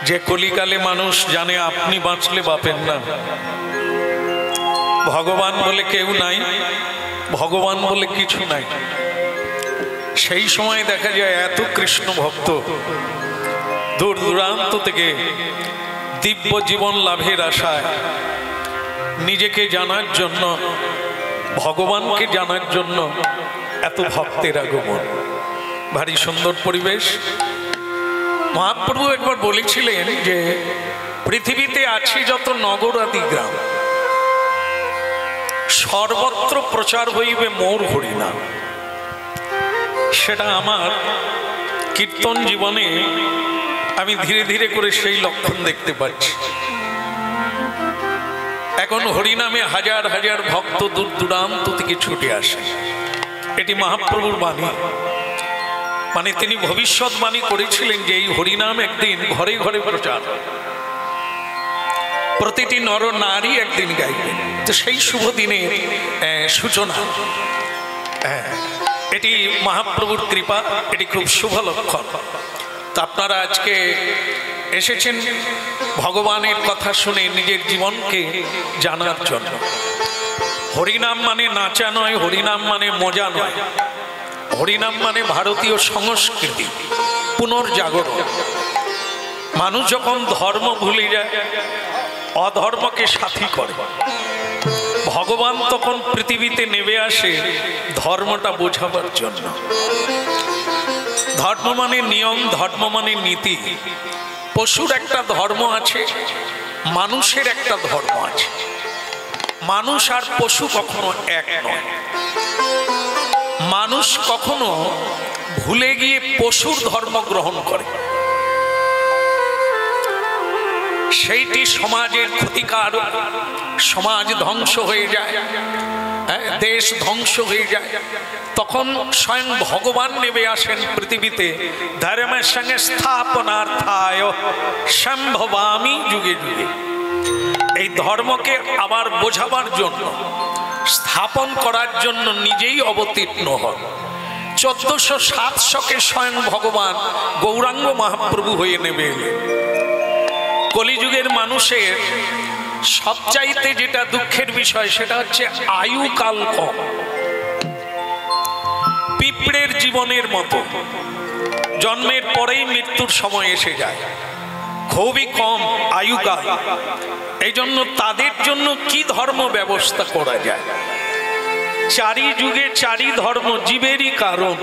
যে কলিকালে মানুষ জানে আপনি বাঁচলে বাপের না, ভগবান বলে কেউ নাই, ভগবান বলে কিছু নাই। সেই সময় দেখা যায় এত কৃষ্ণ ভক্ত দূর দূরান্ত থেকে দিব্য জীবন লাভের আশায় নিজেকে জানার জন্য, ভগবানকে জানার জন্য এত ভক্তের আগমন। ভারী সুন্দর পরিবেশ। মহাপ্রভু একবার বলেছিলেন যে পৃথিবীতে আছে যত নগর আদি গ্রাম, সর্বত্র প্রচার হইবে মোর হরিনাম। সেটা আমার কীর্তন জীবনে আমি ধীরে ধীরে করে সেই লক্ষণ দেখতে পাচ্ছি। এখন হরিনামে হাজার হাজার ভক্ত দূর দূরান্ত থেকে ছুটে আসে। এটি মহাপ্রভুর বাণী। মানে তিনি ভবিষ্যৎবাণী করেছিলেন যে এই হরিনাম একদিন ঘরে ঘরে প্রচার, প্রতিটি নর নারী একদিন গাইবেন। তো সেই শুভ দিনের সূচনা, এটি মহাপ্রভুর কৃপা, এটি খুব শুভ লক্ষণ। তা আপনারা আজকে এসেছেন ভগবানের কথা শুনে নিজের জীবনকে জানার জন্য। হরিনাম মানে নাচা নয়, হরিনাম মানে মজা নয়, হরিনাম মানে ভারতীয় সংস্কৃতি পুনর্জাগরণ। মানুষ যখন ধর্ম ভুলে যায়, অধর্মকে সাথী করে, ভগবান তখন পৃথিবীতে নেমে আসে ধর্মটা বোঝাবার জন্য। ধর্ম মানে নিয়ম, ধর্ম মানে নীতি। পশুর একটা ধর্ম আছে, মানুষের একটা ধর্ম আছে। মানুষ আর পশু কখনো এক নয়। মানুষ কখনো ভুলে গিয়ে পশুর ধর্ম গ্রহণ করে, সেইটি সমাজের ক্ষতিকার। সমাজ ধ্বংস হয়ে যায়, দেশ ধ্বংস হয়ে যায়। তখন স্বয়ং ভগবান নেমে আসেন পৃথিবীতে, ধর্মের সঙ্গে স্থাপনার্থায় সম্ভবামি যুগে যুগে। এই ধর্মকে আবার বোঝাবার জন্য, স্থাপন করার জন্য নিজেই অবতীর্ণ হন। 1407 শকে স্বয়ং ভগবান গৌরাঙ্গ মহাপ্রভু হয়ে নেমে এলেন। কলিযুগের মানুষের সবচাইতে যেটা দুঃখের বিষয় সেটা হচ্ছে আয়ুকাল কম। পিঁপড়ের জীবনের মতো জন্মের পরেই মৃত্যুর সময় এসে যায়, খুবই কম আয়ুকাল। এই জন্য তাদের জন্য কি ধর্ম ব্যবস্থা করা যায়? চারি যুগে চারি ধর্ম জীবেরই কারণ,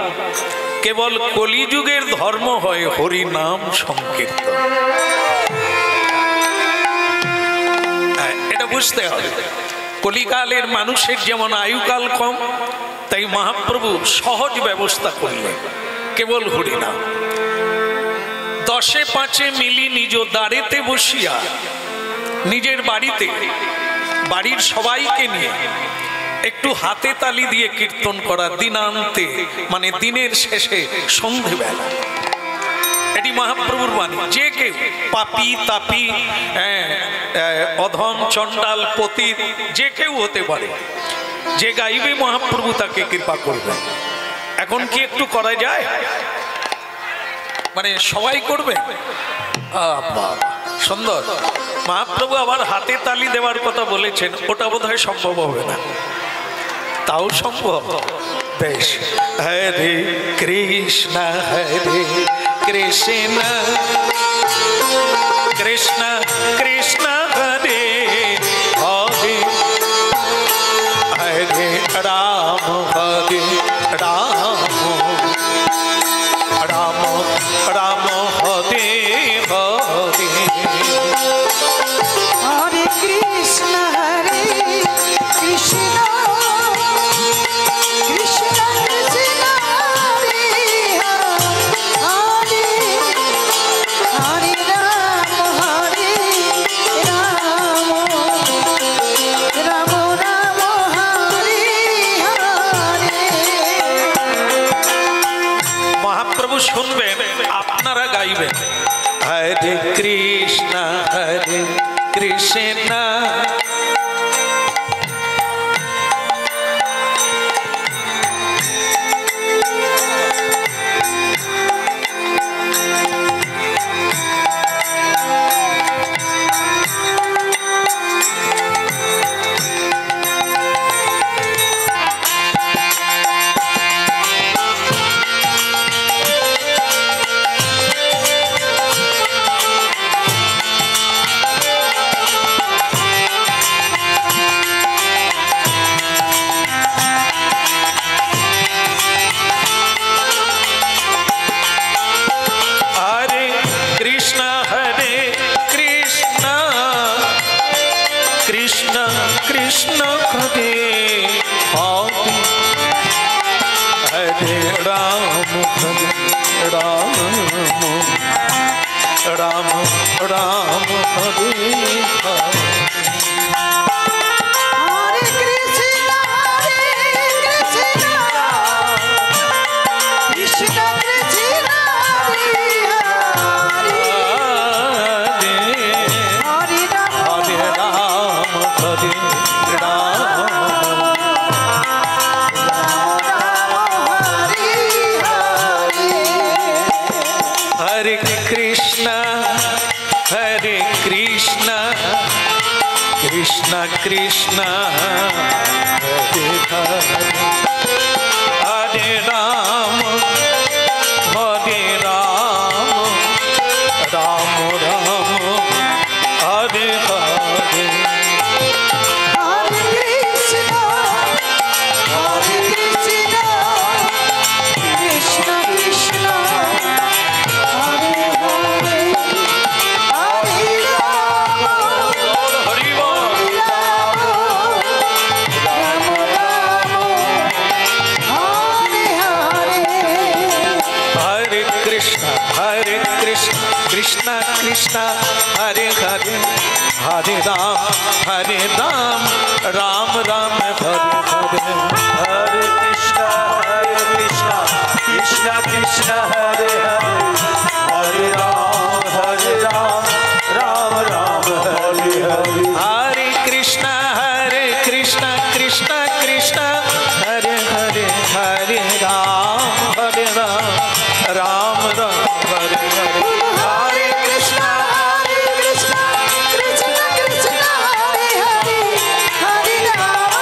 কেবল কলিযুগের ধর্ম হয় হরিনাম সংকীর্তন। এটা বুঝতে হবে। কলিকালের মানুষের যেমন আয়ুকাল কম, তাই মহাপ্রভু সহজ ব্যবস্থা করলেন, কেবল হরিনাম। 10-5 মিলি নিজ দ্বারেতে বসিয়া, নিজের বাড়িতে বাড়ির সবাইকে নিয়ে একটু হাতে তালি দিয়ে কীর্তন করা, দিনান্তে মানে দিনের শেষে সন্ধেবেলা। এটি মহাপ্রভুর বাণী। যে কেউ পাপী তাপী, অধম চণ্ডাল পতিত যে কেউ হতে পারে, যে গাইবে মহাপ্রভু তাকে কৃপা করবে। এখন কি একটু করা যায়? মানে সবাই করবে? সুন্দর। মহাপ্রভু আবার হাতে তালি দেওয়ার কথা বলেছেন, ওটা বোধহয় সম্ভব হবে না। তাও সম্ভব। বেশ, হরে কৃষ্ণ হরে কৃষ্ণ কৃষ্ণ কৃষ্ণ হরে হরে, হরে রাম হরে রাম, রাম রাম হরে হরে। হরে কৃষ্ণ হরে কৃষ্ণ কৃষ্ণ কৃষ্ণ হরে হরে, হরে রাম হরে রাম, রাম রাম হরে হরে। মহাপ্রভু শুনবেন, আপনারা গাইবেন হরে কৃষ্ণ হরে কৃষ্ণ। রাম রাম হরে হরে। হরে কৃষ্ণ কৃষ্ণ কৃষ্ণ হরে হরে, হরে রাম হরে রাম হরে রাম, হরে হরে কৃষ্ণ কৃষ্ণ কৃষ্ণ হরে হরে, হরে রাম রাম রাম হরে হরে। হরে কৃষ্ণ কৃষ্ণ কৃষ্ণ হরে হরে, হরে রাম হরি বল। রাম রাম হরে হরে, হরে কৃষ্ণ কৃষ্ণ কৃষ্ণ হরে হরে, হরে রাম রাম রাম হরে হরে। হরে কৃষ্ণ কৃষ্ণ কৃষ্ণ হরে হরে, হরে রাম রাম রাম হরে হরে। হরে কৃষ্ণ কৃষ্ণ কৃষ্ণ হরে হরে, হরে রাম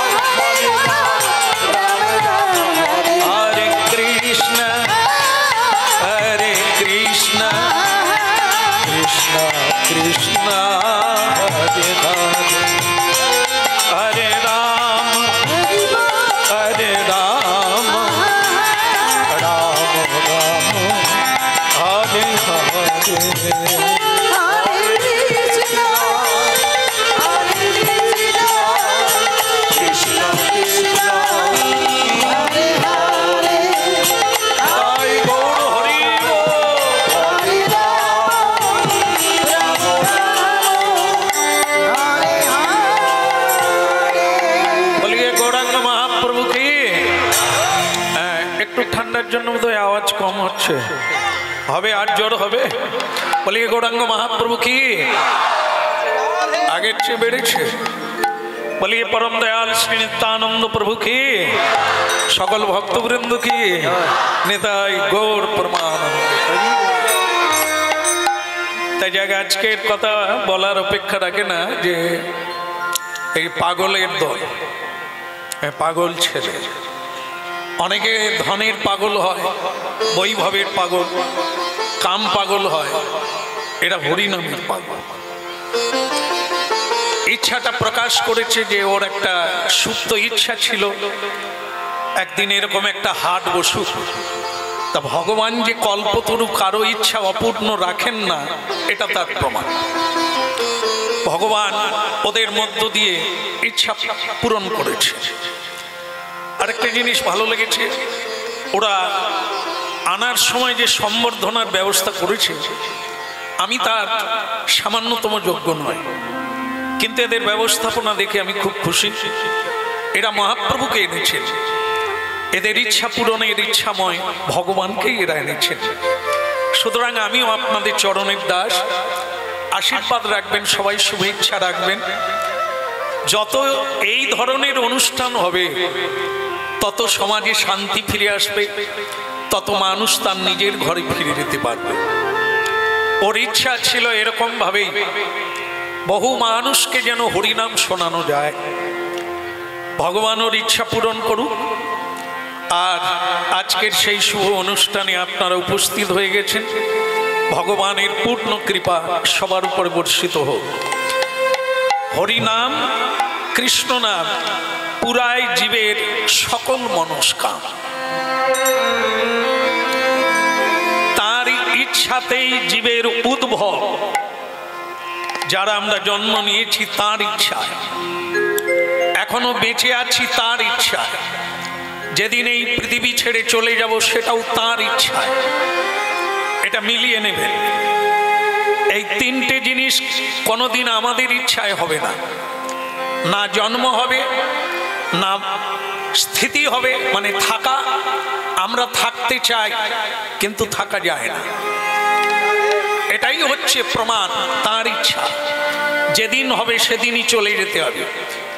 রাম রাম হরে হরে। হরে কৃষ্ণ কৃষ্ণ কৃষ্ণ হরে হরে, হরে রাম রাম রাম হরে, হরে কৃষ্ণ কৃষ্ণ কৃষ্ণ হরে হরে, হরে রাম রাম রাম হরে হরে। হরে কৃষ্ণ কৃষ্ণ কৃষ্ণ হরে হরে, জয় গৌর হরি বল। হরে রাম হরে হরে। বলিয়ে গৌরাঙ্গ মহাপ্রভু কি। একটু ঠান্ডার জন্য বোধহয় আওয়াজ কম হচ্ছে, হবে আর জোর হবে। বলিয়ে গৌরাঙ্গ মহাপ্রভু কি আগের চেয়ে বেড়েছে। বলিয়ে পরম দয়াল শ্রী নিত্যানন্দ প্রভু কি, সকল ভক্তবৃন্দ কি, নিতাই গৌর প্রমানন্দ। তাই জায়গা আজকের কথা বলার অপেক্ষা রাখে না যে এই পাগলের দল, পাগল ছেলে। অনেকে ধনের পাগল হয়, বৈভবের পাগল, কাম পাগল হয়, এরা হরিনামের পাগল। ইচ্ছাটা প্রকাশ করেছে যে ওর একটা সুপ্ত ইচ্ছা ছিল একদিন এরকম একটা হাট বসুক। তা ভগবান যে কল্পতরু কারো ইচ্ছা অপূর্ণ রাখেন না, এটা তার প্রমাণ। ভগবান ওদের মধ্য দিয়ে ইচ্ছা পূরণ করেছে। আরেকটা জিনিস ভালো লেগেছে, ওরা আনার সময় যে সম্বর্ধনার ব্যবস্থা করেছে, আমি তার সামান্যতম যোগ্য নয়, কিন্তু এদের ব্যবস্থাপনা দেখে আমি খুব খুশি। এরা মহাপ্রভুকে এনেছেন, এদের ইচ্ছা পূরণের ইচ্ছাময় ভগবানকেই এরা এনেছেন। সুতরাং আমিও আপনাদের চরণের দাস, আশীর্বাদ রাখবেন, সবাই শুভেচ্ছা রাখবেন। যত এই ধরনের অনুষ্ঠান হবে তত সমাজে শান্তি ফিরে আসবে, তত মানুষ তার নিজের ঘরে ফিরে যেতে পারবে। ওর ইচ্ছা ছিল এরকম ভাবেই বহু মানুষকে যেন হরিনাম শোনানো যায়। ভগবান ওর ইচ্ছা পূরণ করুক। আর আজকের সেই শুভ অনুষ্ঠানে আপনারা উপস্থিত হয়ে গেছেন, ভগবানের পূর্ণ কৃপা সবার উপরে বর্ষিত হোক। হরিনাম কৃষ্ণ নাম পুরায় জীবের সকল মনস্কাম, তার ইচ্ছাতেই জীবের উদ্ভব। যারা আমরা জন্ম নিয়েছি তার ইচ্ছায়, এখনো বেঁচে আছি তার ইচ্ছায়, যেদিন এই পৃথিবী ছেড়ে চলে যাব সেটাও তার ইচ্ছায়। এটা মিলিয়ে নেবেন। এই তিনটে জিনিস কোনোদিন আমাদের ইচ্ছায় হবে না। না জন্ম হবে, না স্থিতি হবে, মানে থাকা। আমরা থাকতে চাই কিন্তু থাকা যায় না। এটাই হচ্ছে প্রমাণ তার ইচ্ছা। যেদিন হবে সেদিনই চলে যেতে হবে।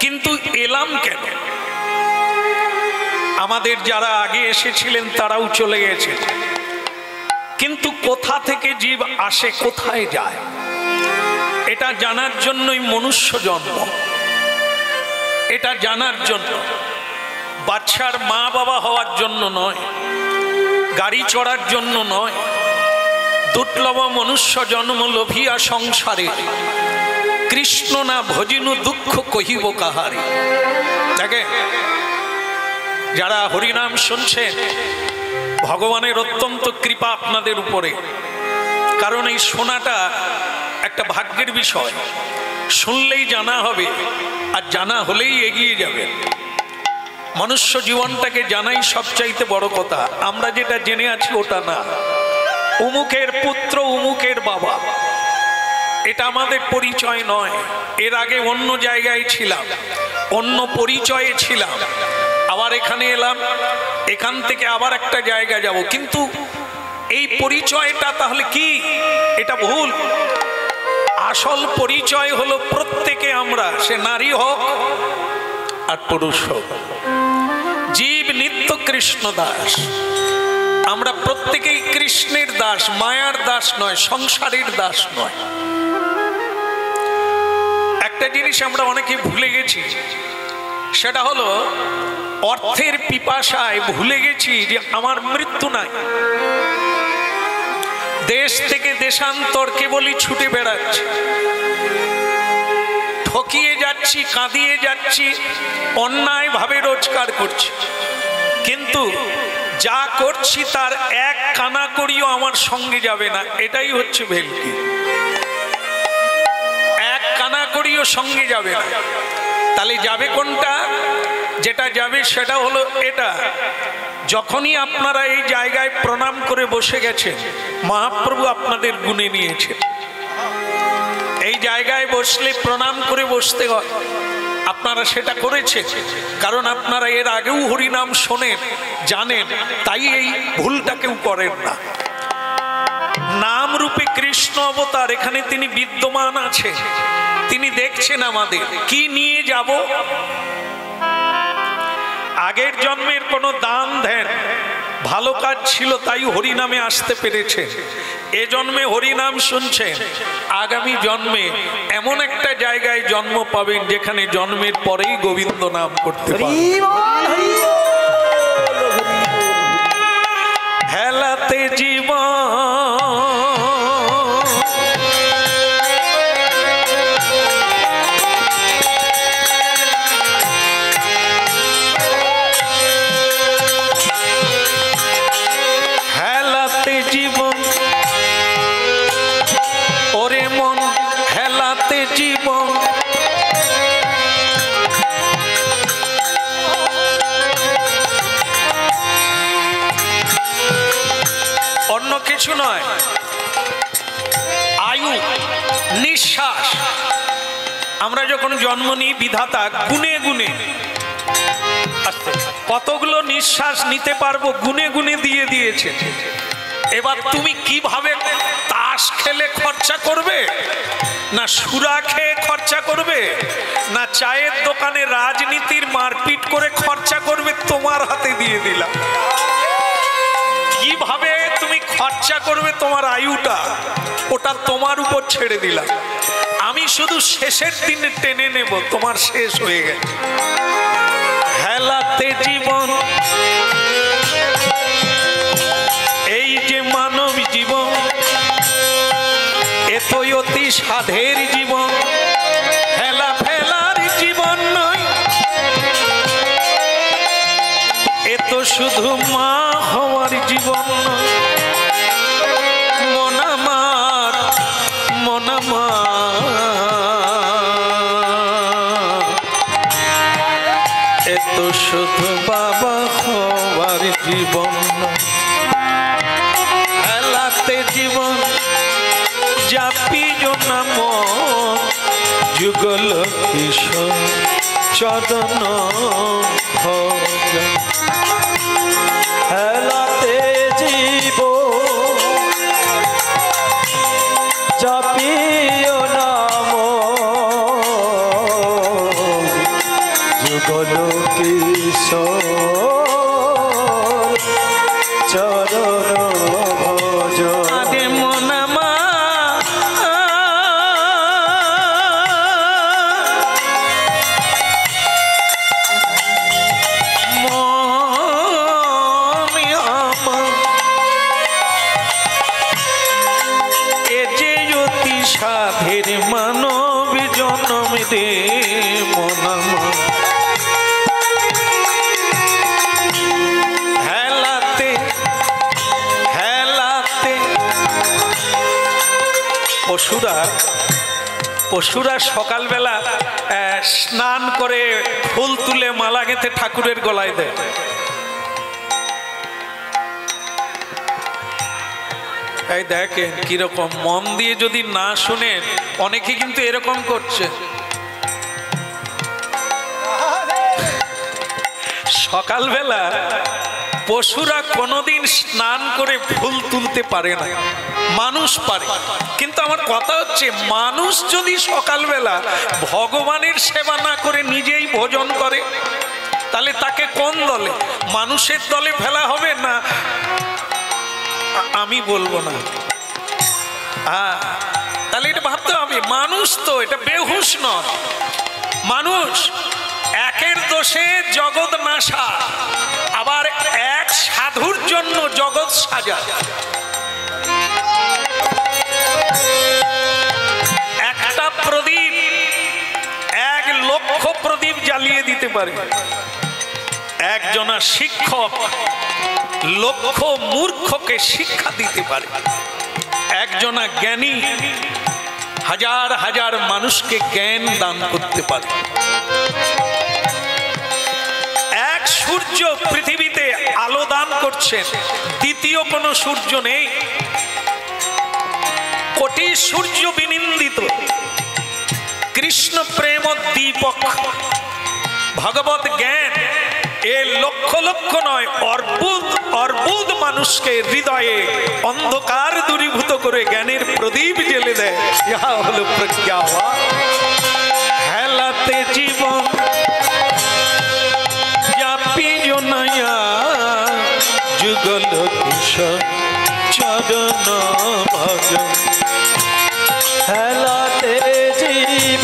কিন্তু এলাম কেন? আমাদের যারা আগে এসেছিলেন তারাও চলে গেছে, কিন্তু কোথা থেকে জীব আসে, কোথায় যায়, এটা জানার জন্যই মনুষ্য জন্ম। এটা জানার জন্য, বাচ্চার মা বাবা হওয়ার জন্য নয়, গাড়ি চড়ার জন্য নয়। দুর্লভ মনুষ্য জন্ম লোভিয়া সংসারে, কৃষ্ণ না ভজিনু দুঃখ কহিব কাহারে। দেখে যারা হরিনাম শুনছেন, ভগবানের অত্যন্ত কৃপা আপনাদের উপরে। কারণ এই শোনাটা একটা ভাগ্যের বিষয়। শুনলেই জানা হবে, আর জানা হলেই এগিয়ে যাবে। মনুষ্য জীবনটাকে জানাই সবচাইতে বড় কথা। আমরা যেটা জেনে আছি ওটা না। উমুকের পুত্র, উমুকের বাবা, এটা আমাদের পরিচয় নয়। এর আগে অন্য জায়গায় ছিলাম, অন্য পরিচয়ে ছিলাম, আবার এখানে এলাম, এখান থেকে আবার একটা জায়গা যাব। কিন্তু এই পরিচয়টা তাহলে কি? এটা ভুল। আসল পরিচয় হলো প্রত্যেকে আমরা, সে নারী হোক আর পুরুষ হোক। জীব নিত্য কৃষ্ণ দাস। আমরা প্রত্যেকেই কৃষ্ণের দাস, মায়ার দাস নয়, সংসারের দাস নয়। একটা জিনিস আমরা অনেকে ভুলে গেছি, সেটা হলো অর্থের পিপাসায় ভুলে গেছি যে আমার মৃত্যু নাই। দেশ থেকে দেশান্তর কেবলই ছুটে বেড়াচ্ছি, ঠকিয়ে যাচ্ছি, কাঁদিয়ে যাচ্ছি, অন্যায় ভাবে রোজগার করছি। কিন্তু যা করছি তার এক কানা করিও আমার সঙ্গে যাবে না। এটাই হচ্ছে ভেলকি। এক কানা করিও সঙ্গে যাবে না। তাহলে যাবে কোনটা? যেটা যাবে সেটা হলো এটা। যখনই আপনারা এই জায়গায় প্রণাম করে বসে গেছেন, মহাপ্রভু আপনাদের গুণে নিয়েছেন। এই জায়গায় বসলে প্রণাম করে বসতে হয়, আপনারা সেটা করেছেন। কারণ আপনারা এর আগেও হরিনাম শোনেন, জানেন, তাই এই ভুলটা কেউ করেন না। নাম রূপে কৃষ্ণ অবতার, এখানে তিনি বিদ্যমান আছে, তিনি দেখছেন আমাদের। কি নিয়ে যাব? আগের জন্মের কোনো দান ধ্যান ভালো কাজ ছিল, তাই হরিনামে আসতে পেরেছে। এ জন্মে হরিনাম শুনছেন, আগামী জন্মে এমন একটা জায়গায় জন্ম পাবেন যেখানে জন্মের পরেই গোবিন্দ নাম করতে পারবেন। হেলাতে জীবন জীবন, ওরে মন হেলাতে জীবন। অন্য কিছু নয়, আয়ু, নিঃশ্বাস। আমরা যখন জন্ম নিই, বিধাতা গুনে গুনে কতগুলো নিঃশ্বাস নিতে পারবো গুনে গুনে দিয়ে দিয়েছে। এবার তুমি কিভাবে তাস খেলে খরচা করবে, না সুরা খেয়ে খরচা করবে, না চায়ের দোকানে রাজনীতির মারপিট করে খরচা করবে, তোমার হাতে দিয়ে দিলাম। কিভাবে তুমি খরচা করবে তোমার আয়ুটা, ওটা তোমার উপর ছেড়ে দিলাম। আমি শুধু শেষের দিনে টেনে নেব, তোমার শেষ হয়ে গেছে। হেলাতে জীবন, এই যে মানব জীবন, এ তো অতি সাধের জীবন, হেলা ফেলার জীবন নয়। এ তো শুধু মা হওয়ার জীবন নয়। মন আমার, মন আমার, এ তো শুধু বাবা হওয়ার জীবন নয়। হেলাতে জীবন জাপিও নাম যুগল কিশোর চরণ ভজন। হেলাতে জীব চাপিও নাম যুগল কিশোর চরণ ভজন। আদে মনামা সাধের মানব জন্ম দে মনামা হেলাতে হেলাতে পশুরা সকালবেলা স্নান করে ফুল তুলে মালা গেঁথে ঠাকুরের গলায় দেয়। এই দেখেন কিরকম, মন দিয়ে যদি না শুনেন অনেকে কিন্তু এরকম করছে। সকালবেলা পশুরা কোনোদিন স্নান করে ফুল তুলতে পারে না, মানুষ পারে। কিন্তু আমার কথা হচ্ছে, মানুষ যদি সকালবেলা ভগবানের সেবা না করে নিজেই ভোজন করে, তাহলে তাকে কোন দলে, মানুষের দলে ফেলা হবে না? আমি বলবো না, তাহলে এটা ভাবতে হবে। মানুষ তো এটা বেহুশ নয়, মানুষ একের দোষে জগৎ নাশা, আবার এক সাধুর জন্য জগৎ সাজা। একটা প্রদীপ 1,00,000 প্রদীপ জ্বালিয়ে দিতে পারে। একজনা শিক্ষক লক্ষ মূর্খকে শিক্ষা দিতে পারে। একজনা জ্ঞানী হাজার হাজার মানুষকে জ্ঞান দান করতে পারে। এক সূর্য পৃথিবীতে আলো দান করছেন, দ্বিতীয় কোনো সূর্য নেই। কোটি সূর্য বিনিন্দিত কৃষ্ণ প্রেম দীপক ভগবত জ্ঞান, এ লক্ষ লক্ষ নয়, অর্বুদ মানুষকে হৃদয়ে অন্ধকার দূরীভূত করে জ্ঞানের প্রদীপ জ্বেলে দেয়। ইহা হলো প্রজ্ঞাবান। হেলাতে জীবন জাপিও নয়া যুগল কিশোর চরণ ভজন। হেলাতে জীব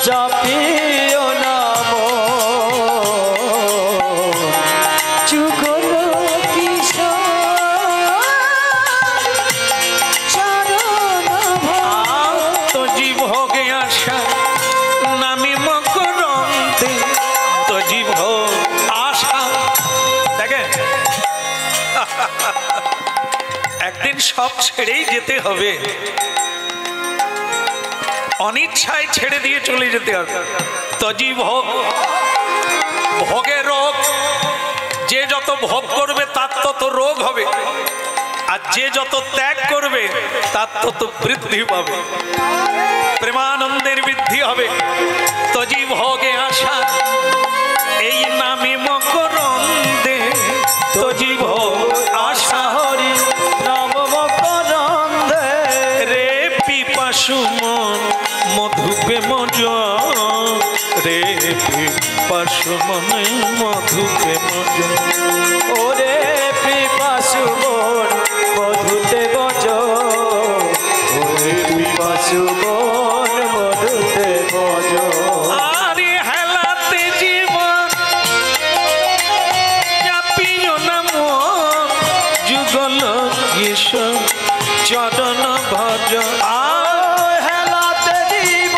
চাপিও নাম যুগল কিশোর চরণ ভজন। তো জীব হোগে আশা নামি মকরন্দে, তো জীব আশা। দেখেন, একদিন সব ছেড়েই যেতে হবে, অনিচ্ছায় ছেড়ে দিয়ে চলে যেতে হবে। তজীব হোক, ভোগে রোগ, যে যত ভোগ করবে তার তত রোগ হবে, আর যে যত ত্যাগ করবে তার তত বৃদ্ধি পাবে, প্রেমানন্দের বৃদ্ধি হবে। তজীব হোগে আশা এই নামে মকরন্দে, তজীব আশা হরি নাম মকরন্দে। রে পিপাসু মন মধুপে মজ, রে পিপাসু মনে মধুপে মজ। ওরে পিপাসু মন মধুতে বজ, ওরে পিপাসু মন মধুতে বজ। আরে হেলাতে জীবন জাপিও নাম যুগল কিশোর চরণ ভজন। হেলাতে জীব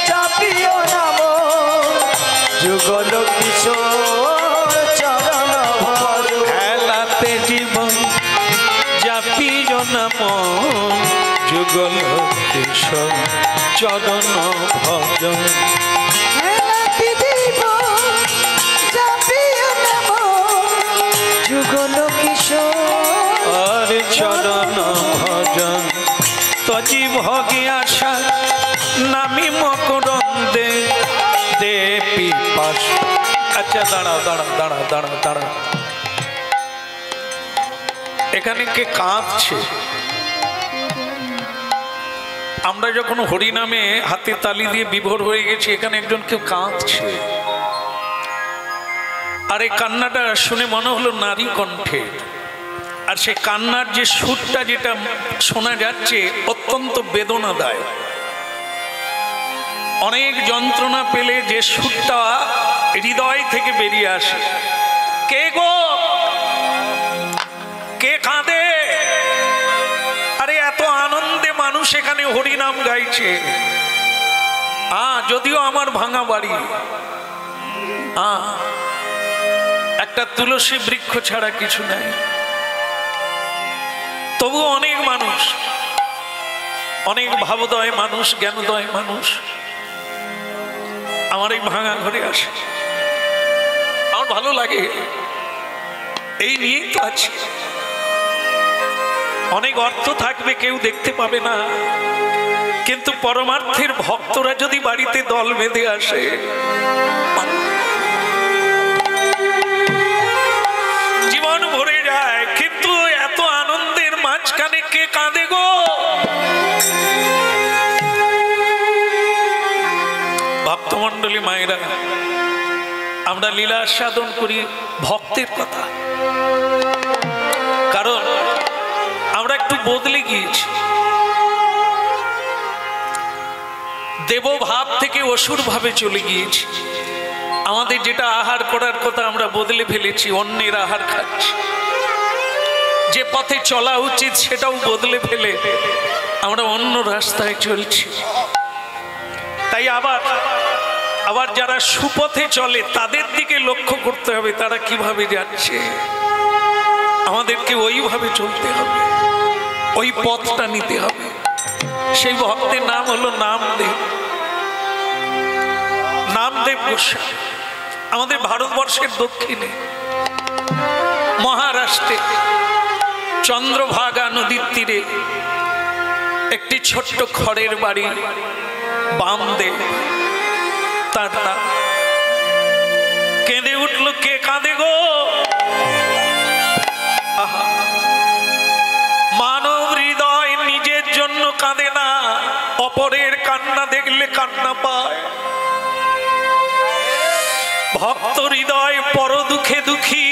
চাপিও নাম যুগল কিশোর চরণ ভজন। হেলাতে জীবন জাপিও নাম যুগল কিশোর চরণ ভজন। হেলাতে জীব চাপিও নাম যুগল যুগল কিশোর আর চরণ ভজন তজি ভগে আশা নামি মকরন্দে দে পিপাস। আচ্ছা দাঁড়াও দাঁড়াও দাঁড়াও দাঁড়াও দাঁড়াও, এখানে কে কাঁদছে? আমরা যখন হরিনামে হাতে তালি দিয়ে বিভোর হয়ে গেছি, এখানে একজন কেউ কাঁদছে। আর এই কান্নাটা শুনে মনে হলো নারী কণ্ঠে, আর সে কান্নার যে সুরটা যেটা শোনা যাচ্ছে অত্যন্ত বেদনাদায়ক। অনেক যন্ত্রণা পেলে যে সুরটা হৃদয় থেকে বেরিয়ে আসে। কে গো, কে কাঁদে? আরে এত আনন্দে মানুষ এখানে হরিনাম গাইছে। যদিও আমার ভাঙা বাড়ি, একটা তুলসী বৃক্ষ ছাড়া কিছু নাই, তবু অনেক মানুষ, অনেক ভাবোদয় মানুষ, জ্ঞানোদয় মানুষ আমার এই ভাঙা ঘরে আসে। আমার ভালো লাগে, এই নিয়েই তো আছে। অনেক অর্থ থাকবে, কেউ দেখতে পাবে না, কিন্তু পরমার্থের ভক্তরা যদি বাড়িতে দল বেঁধে আসে, জীবন ভরে যায়। কিন্তু এত আনন্দের মাঝখানে কে কাঁদে গো? ভক্তমণ্ডলী মায়েরা, আমরা লীলা সাধন করি ভক্তের কথা, কারণ আমরা একটু বদলে গিয়েছি। দেবভাব থেকে অসুর ভাবে চলে গিয়েছি। আমাদের যেটা আহার করার কথা আমরা বদলে ফেলেছি, অন্যের আহার খাচ্ছি। যে পথে চলা উচিত সেটাও বদলে ফেলে আমরা অন্য রাস্তায় চলছি। তাই আবার যারা সুপথে চলে তাদের দিকে লক্ষ্য করতে হবে, তারা কিভাবে যাচ্ছে। আমাদেরকে ওইভাবে চলতে হবে, ওই পথটা নিতে হবে। সেই ভক্তের নাম হলো নামদেব, নামদেব গোস্বামী। আমাদের ভারতবর্ষের দক্ষিণে মহারাষ্ট্রে চন্দ্রভাগা নদীর তীরে একটি ছোট্ট খড়ের বাড়ি, বামদেব তার নাম। কেঁদে উঠল, কে কাঁদে গো? মানব হৃদয় নিজের জন্য কাঁদে না, অপরের কান্না দেখলে কান্না পায়। ভক্ত হৃদয় পর দুঃখে দুঃখী,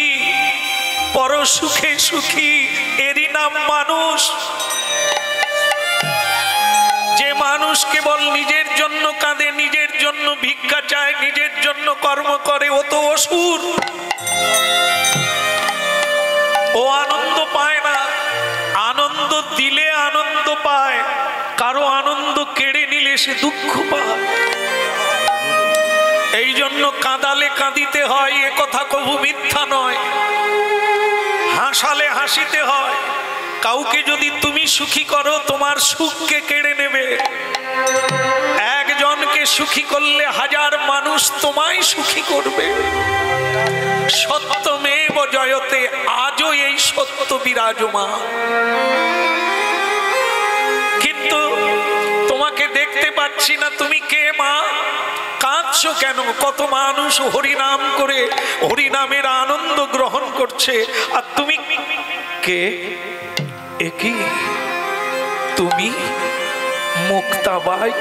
পর সুখে সুখী, এরই নাম মানুষ। যে মানুষ কেবল নিজের জন্য কাঁদে, নিজের জন্য ভিক্ষা চায়, নিজের জন্য কর্ম করে, ও তো অসুর। ও আনন্দ পায় না। আনন্দ দিলে আনন্দ পায়, কারো আনন্দ কেড়ে নিলে সে দুঃখ পায়। এই জন্য কাঁদালে কাঁদিতে হয়, এ কথা কবু মিথ্যা নয়। হাসালে হাসিতে হয়। কাউকে যদি তুমি সুখী করো, তোমার সুখকে কেড়ে নেবে। একজনকে সুখী করলে হাজার মানুষ তোমায় সুখী করবে। সত্যমেব জয়তে, আজও এই সত্য বিরাজমান। কিন্তু তোমাকে দেখতে পাচ্ছি না, তুমি কে মা? কাঁদছো কেন? কত মানুষ হরিনাম করে হরিনামের আনন্দ গ্রহণ করছে, আর তুমি কে? একই তুমি মুক্তাবাই?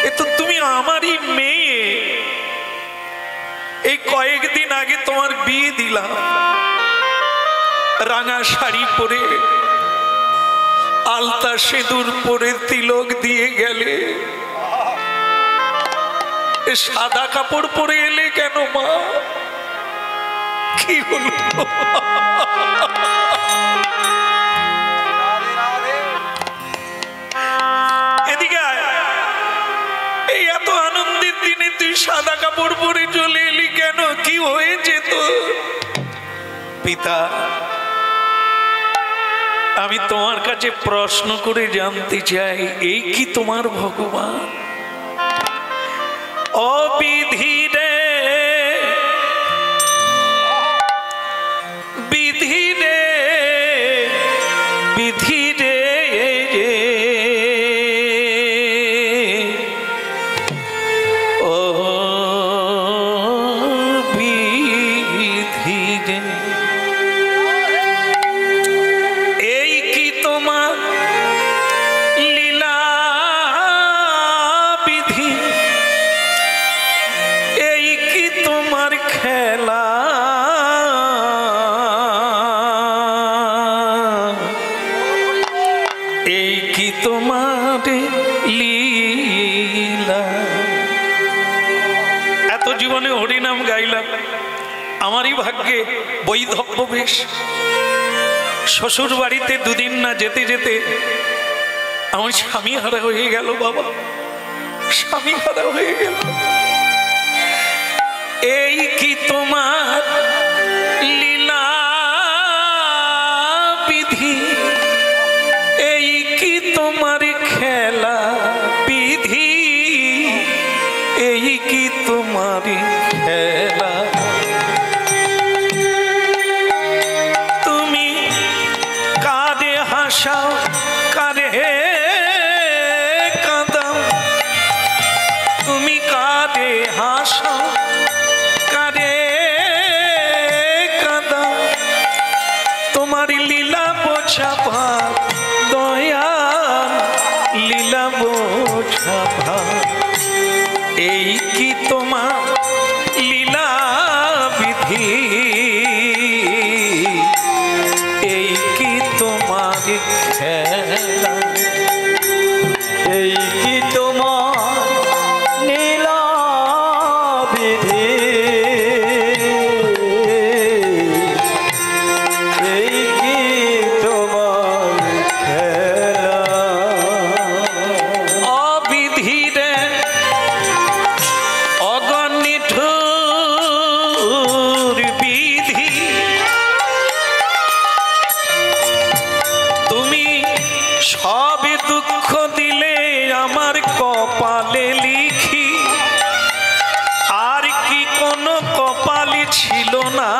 এ তো তুমি আমারই মেয়ে। এই কয়েকদিন আগে তোমার বিয়ে দিলাম, রাঙা শাড়ি পরে, আলতা সিঁদুর পরে, তিলক দিয়ে গেলে। সাদা কাপড় পরে এলে কেন মা? কি হলো? এদিকে এই এত আনন্দের দিনে তুই সাদা কাপড় পরে চলে এলি কেন? কি হয়েছে তো? পিতা, আমি তোমার কাছে প্রশ্ন করে জানতে চাই, এই কি তোমার ভগবান? অবিধি রে বিধি রে ও বিধি রে এই কি তোমার লীলা বিধি এই কি তোমার খেলা এই কি তোমার লীলা এত জীবনে হরিনাম গাইলাম আমারই ভাগ্যে বৈধব্য বেশ শ্বশুর বাড়িতে দুদিন না যেতে যেতে আমার স্বামী হারা হয়ে গেল বাবা স্বামী হারা হয়ে গেল এই কি তোমার লীলা বিধি এই কি তোমার খেলা বিধি এই কি তোমার খেলা তুমি কাঁদে হাসাও কাঁদে কাঁদাও তুমি কাঁদে হাসাও কাঁদে কাঁদাও তোমার লীলা বোঝা ভার দয়া লীলা বোঝা ভার এই কি তোমার লীলা বিধি এই কি তোমার খেলা এই কি তোমার নীলা বিধি এই কি তোমার খেলা অবিধি রে অগণিঠুর বিধি তুমি সব দুঃখ দিলে আমার কপালে লিখি আর কি কোনো কপালে ছিল না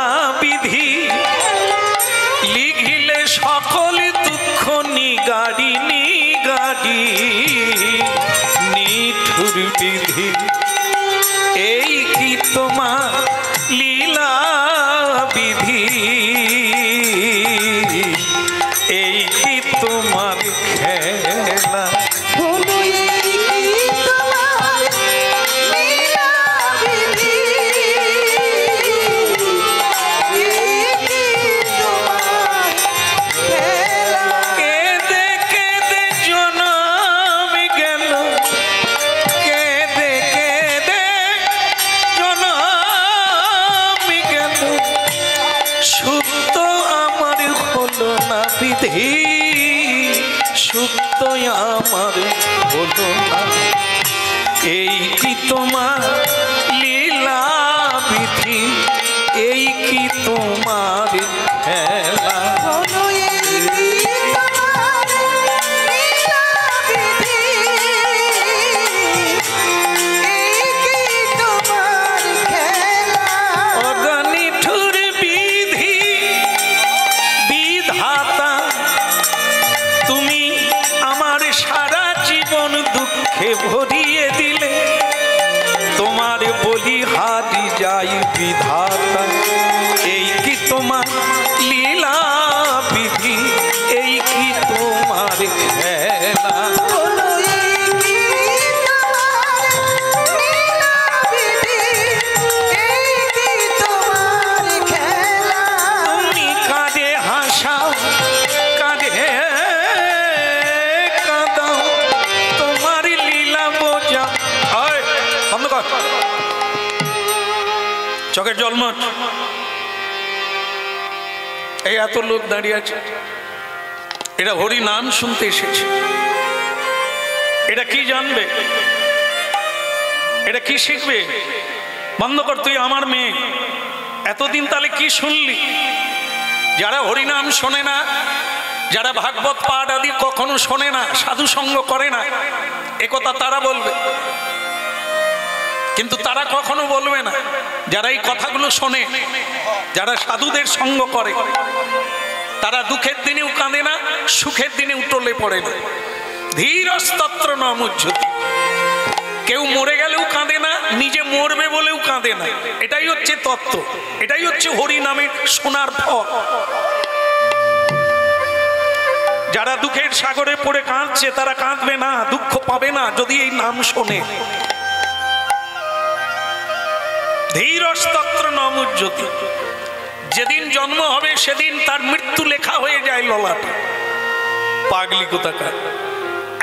বিধি লিখিলে সকল দুঃখ নিগাড়ি নিগাড়ি নিঠুর বিধি এই কি তোমার লীলা বিধি এই কি তোমার খেলা বলো এই কি তোমার লীলা বিধি এই কি তোমার খেলা কেঁদে কেঁদে জনম গেল কেঁদে কেঁদে জনম গেল সুপ্ত আমার হলো না বিধি সুপ্ত আমার হলো না এই কি তোমার লীলা বিধি এই কি তোমার খেলা বলো এই কি তোমার লীলা বিধি এই কি তোমার খেলা অগণিঠুর বিধি বিধাতা তুমি আমার সারা জীবন দুঃখে ভরিয়ে দিলে তোমার বলিহারি যাই বিধাতা এই কি তোমার লীলা বিধি এই কি তোমার খেলা বলো এই কি তোমার লীলা বিধি এই কি তোমার খেলা তুমি কাঁদে হাসাও কাঁদে কাঁদাও তোমার লীলা বোঝা হয় বন্ধ কর চোখের জলমট এই এত লোক দাঁড়িয়ে আছে এরা হরি নাম শুনতে এসেছে এটা কি জানবে এটা কি শিখবে বন্ধ কর তুই আমার মেয়ে এতদিন তাহলে কি শুনলি যারা হরিনাম শোনে না যারা ভাগবত পাঠ আদি কখনো শোনে না সাধু সঙ্গ করে না একথা তারা বলবে কিন্তু তারা কখনো বলবে না যারা এই কথাগুলো শোনে যারা সাধুদের সঙ্গ করে তারা দুঃখের দিনেও কাঁদে না, সুখের দিনেও টলে পড়ে না। ধীরস্তত্র ন মুহ্যতি। কেউ মরে গেলেও কাঁদে না, নিজে মরবে বলেও কাঁদে না। এটাই হচ্ছে তত্ত্ব, এটাই হচ্ছে হরি নামের সোনার ফল। যারা দুঃখের সাগরে পড়ে কাঁদছে তারা কাঁদবে না, দুঃখ পাবে না যদি এই নাম শোনে। ধীরস্তত্র ন মুহ্যতি। যেদিন জন্ম হবে সেদিন তার মৃত্যু লেখা হয়ে যায় ললাটে। পাগলি কোথাকার,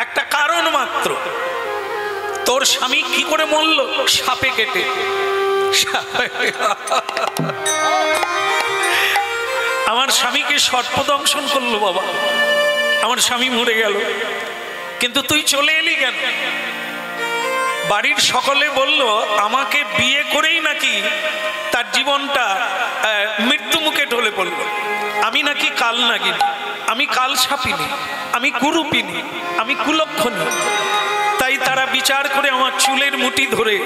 একটা কারণ মাত্র। তোর স্বামী কি করে মরল? সাপে কেটে। আমার স্বামীকে সর্পদংশন করলো বাবা, আমার স্বামী মরে গেল। কিন্তু তুই চলে এলি কেন? বাড়ির সকলে বলল আমাকে বিয়ে করেই নাকি তার জীবনটা মৃত্যু মুখে ঢলে পড়ল। আমি নাকি কাল নাগিনি, আমি কাল সাপিনি, আমি কুরূপিনি, আমি কুলক্ষণী। তাই তারা বিচার করে আমার চুলের মুঠি ধরে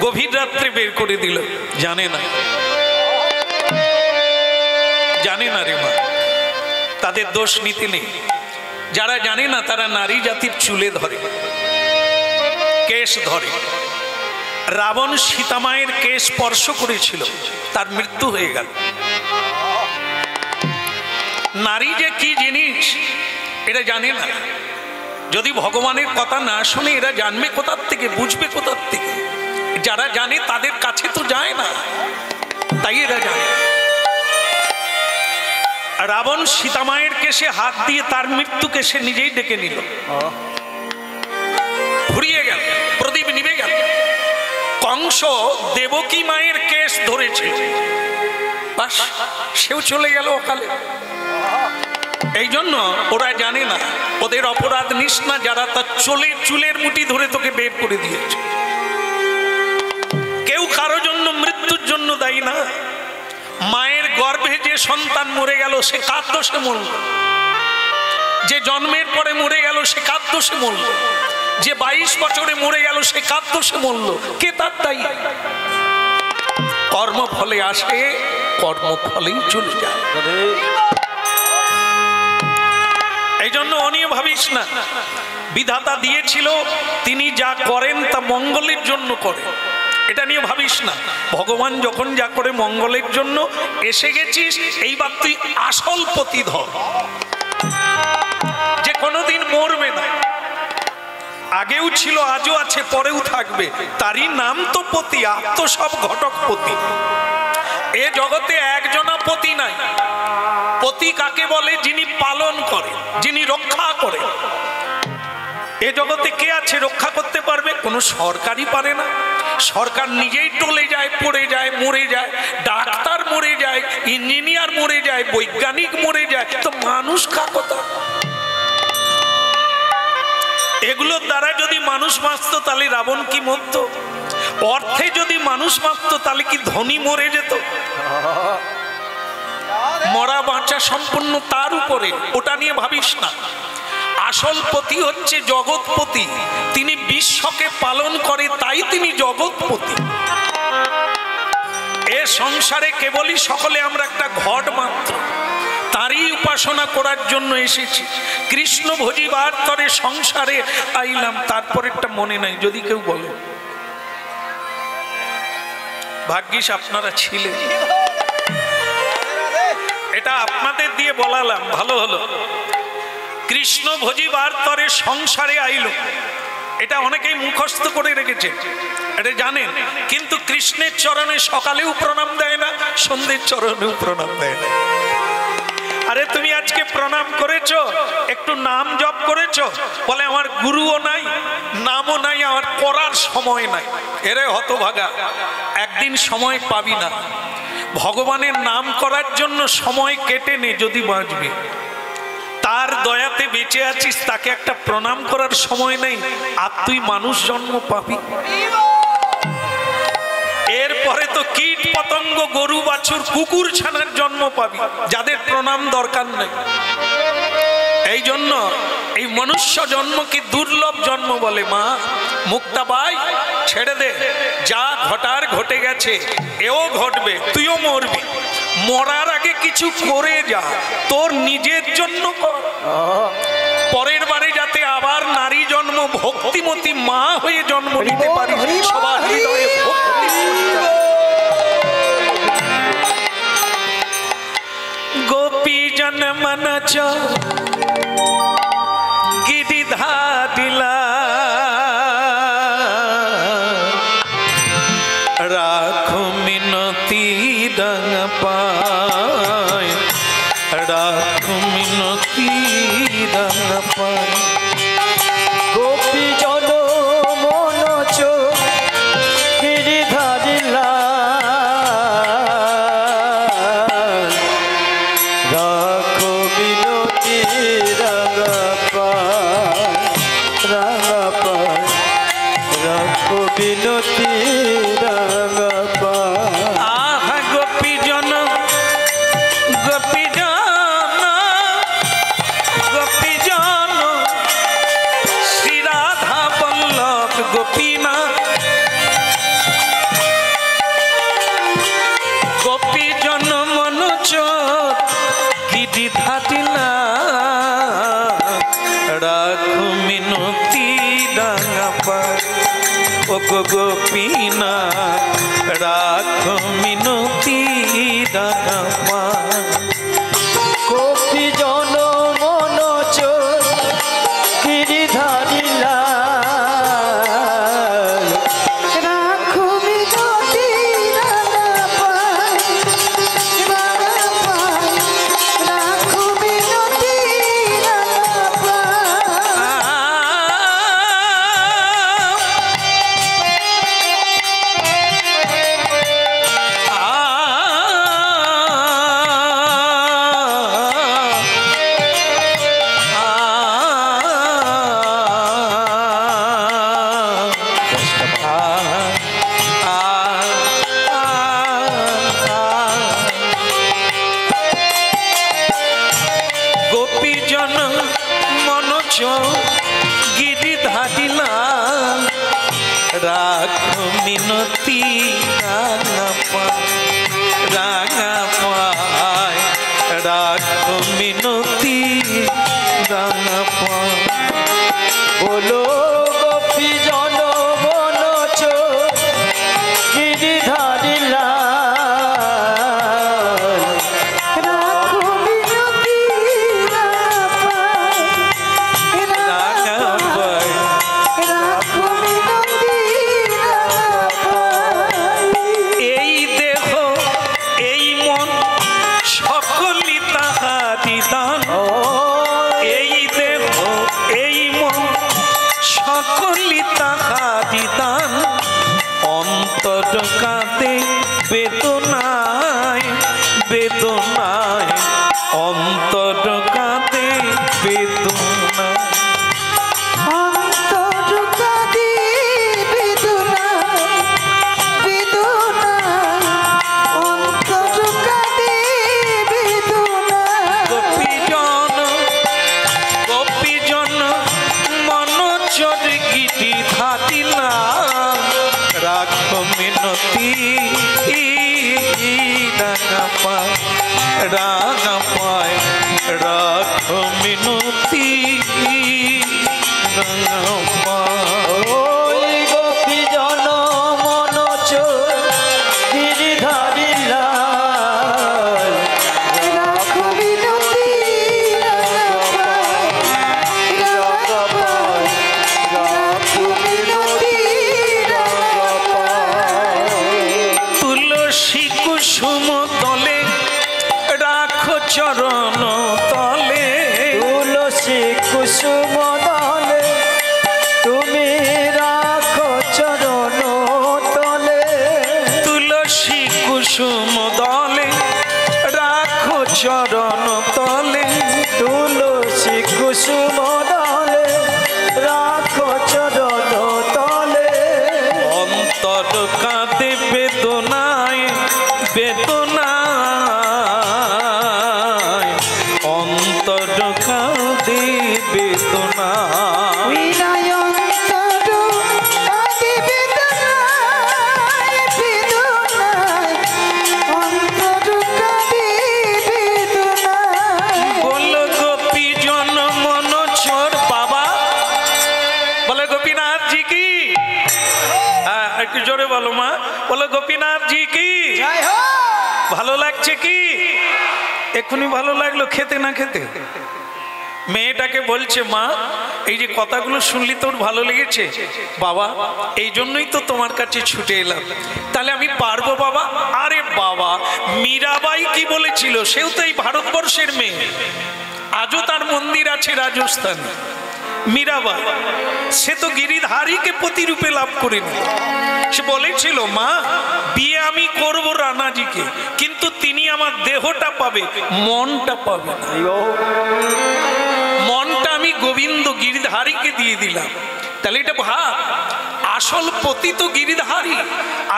গভীর রাত্রে বের করে দিল। জানে না, জানে না রে মা, তাদের দোষ নিতে নেই। যারা জানে না তারা নারী জাতির চুলে ধরে, কেশ ধরে। রাবণ সীতামায়ের কেশ স্পর্শ করেছিল, তার মৃত্যু হয়ে গেল। নারী যে কি জিনিস এটা জানে না। যদি ভগবানের কথা না শুনে এরা জানবে কোথার থেকে, বুঝবে কোথার থেকে? যারা জানে তাদের কাছে তো যায় না, তাই এরা জানে। রাবণ সীতামায়ের কেশে হাত দিয়ে তার মৃত্যুকে সে নিজেই ডেকে নিল। ফুরিয়ে গেল, প্রদীপ নিভে গেল। কংস দেবকী মায়ের কেশ ধরেছিল, বাস সেও চলে গেল অকালে। এই জন্য ওরা জানে না, ওদের অপরাধ নিস না যারা তার চুলের মুঠি ধরে তোকে বের করে দিয়েছে। কেউ কারো জন্য মৃত্যুর জন্য দায়ী না। মায়ের গর্ভে যে সন্তান মরে গেল সে কার দোষে মরল? যে জন্মের পরে মরে গেল সে কার দোষে মরল? যে 22 বছরে মরে গেল সে কার দোষে মরল? কে তার দায়ী? কর্মফলে আসে, কর্মফলেই চলে যায়। এই জন্য অনিয়ে ভাবিস না, বিধাতা দিয়েছিল তিনি যা করেন তা মঙ্গলের জন্য করে, এটা নিয়ে ভাবিস না। ভগবান যখন যা করে মঙ্গলের জন্য। এসে গেছিস, এইবার তুই আসল পতি ধর, যে কোনোদিন মরবে না। আগেও ছিল, আজও আছে, পরেও থাকবে। তারই নাম তো পতি, আত্ম সব ঘটক পতি। এ জগতে একজনা পতি নাই। পতি কাকে বলে? যিনি পালন করে, যিনি রক্ষা করে। এ জগতে কে আছে রক্ষা করতে পারবে? কোনো সরকারই পারে না। সরকার নিজেই টলে যায়, পড়ে যায়, মরে যায়। ডাক্তার মরে যায়, ইঞ্জিনিয়ার মরে যায়, বৈজ্ঞানিক মরে যায়, তো মানুষ কাকতা। এগুলোর দ্বারা যদি মানুষ বাঁচত তাহলে রাবণ কি মরত? অর্থে যদি মানুষ বাঁচত তাহলে কি ধনী মরে যেত? মরা বাঁচা সম্পূর্ণ তার উপরে, ওটা নিয়ে ভাবিস না। আসল পতি হচ্ছে জগৎপতি, তিনি বিশ্বকে পালন করে, তাই তিনি জগৎপতি। এ সংসারে কেবলই সকলে আমরা একটা ঘট মাত্র, তারই উপাসনা করার জন্য এসেছি। কৃষ্ণ ভজিবার তরে সংসারে আইলাম। তারপরেরটা মনে নাই, যদি কেউ বলে। ভাগ্যিস আপনারা ছিলেন, এটা আপনাদের দিয়ে বলালাম, ভালো হলো। কৃষ্ণ ভজিবার তরে সংসারে আইল, এটা অনেকেই মুখস্থ করে রেখেছে, এটা জানেন। কিন্তু কৃষ্ণের চরণে সকালেও প্রণাম দেয় না, সন্ধ্যের চরণেও প্রণাম দেয় না। আরে তুমি আজকে প্রণাম করেছো, একটু নাম জপ করেছো, বলে আমার গুরুও নাই, নামও নাই, আমার করার সময় নাই। এরে হতভাগা, একদিন সময় পাবি না। ভগবানের নাম করার জন্য সময় কেটে নে যদি বাঁচবি। তার দয়াতে বেঁচে আছিস, তাকে একটা প্রণাম করার সময় নেই, আর তুই মানুষ জন্ম পাবি। এরপরে তো কীট পতঙ্গ, গরু বাছুর, কুকুর ছানার জন্ম পাবি, যাদের প্রণাম দরকার নেই। এই জন্য এই মনুষ্য জন্মকে দুর্লভ জন্ম বলে। মা মুক্তাবাই, ছেড়ে দে, যা ঘটার ঘটে গেছে, এও ঘটবে, তুইও মরবি। মরার আগে কিছু করে যা, তোর নিজের জন্য কর, পরের বারে যাতে আবার নারী জন্ম ভক্তিমতী মা হয়ে জন্ম নিতে পারি। সবার হৃদয়ে ভক্তি গোপী জন মন চ গিরিধা দিলা রাখো মিনতি রঙ পায়, রাখো মিনতি রঙ পায়। গোপী জন মন চো গিরিধারিলা রাখো বিনতি রাঙা পায়, রাঙা পায়, রাখো বিনতি রাঙা পায়। আহা গোপী জন, গোপী জন, গোপী জন, শ্রী রাধা বল্লভ গোপীনাথ, গোপী জন মনোজ গিরিধা দিলা রাখো মিনতি রাঙা পায়। ও গো গোপীনাথ রাখো মিনতি রাঙা পায়। গোপী জন মন চো গিরিধারিলা রাখো মিনতি রাঙা পায়, রাঙা পায়, রাখো মিনতি রাঙা পায়। গোপী জন মনোজ গিরিধা দিলা রাখো মিনতি রাঙা পায়, রাঙা পায়, রাখো মিনতি রাঙা পায়। বলো গোপী জন মন চো গিরিধারিলা রাখো মিনতি রাঙা পায়, রাঙা পায়, রাখো মিনতি রাঙা পায়। এই দেহ এই মন সকলই তাহারি দান, ও এই দেহ এই মন সকলই তাহারি দান। অন্তর কাঁদে বেদনায়, বেদনায়, অন্তর কাঁদে বেদনায়। অন্তর কাঁদে বেদনায়, বেদনায়, অন্তর কাঁদে বেদনায়। গোপী জন, গোপী জন মনোজর গিরিধা দিলা রাখো মিনতি রাঙা পায়, রাঙা পায়, রাখো মিনতি রাঙা পায়। ওই গোপী জন মন চো গিরিধারিলা রাখো মিনতি রাঙা পায়, রাঙা পায়, রাখো মিনতি রাঙা পায়। তুলসী কুসুম তলে রাখো চরণ তলে, তুলসী কুসুম দলে তুমি রাখো চরণ তলে। তুলসী কুসুম দলে রাখো চরণ তলে। তুলসী কুসুম দলে রাখো চরণ তলে। অন্তর কাঁদে বেদনায়, বেদনায়, অন্তর কাঁদে বেদনায়। বিনয় অন্তর কাঁদে বেদনায়, বেদনায়, অন্তর কাঁদে একটু জোরে বলো মা, বলো গোপীনাথ জি কি। ভালো লাগছে কি? এক্ষুনি ভালো লাগলো খেতে না খেতে? মেয়েটাকে বলছে মা এই যে কথাগুলো শুনলি তোর ভালো লেগেছে? বাবা এই জন্যই তো তোমার কাছে ছুটে এলাম। তাহলে আমি পারবো বাবা? আরে বাবা, মীরাবাই কি বলেছিল? সেও তো এই ভারতবর্ষের মেয়ে, আজও তার মন্দির আছে রাজস্থানে। মীরাবাই সে তো গিরিধারীকে প্রতিরূপে লাভ করেনি। সে বলেছিল মা বিয়ে আমি করব রানাজিকে, কিন্তু তিনি আমার দেহটা পাবে, মনটা পাবে না। মনটা আমি গোবিন্দ গিরিধারীকে দিয়ে দিলাম। তাহলে এটা ভাব, আসল পতি তো গিরিধারী,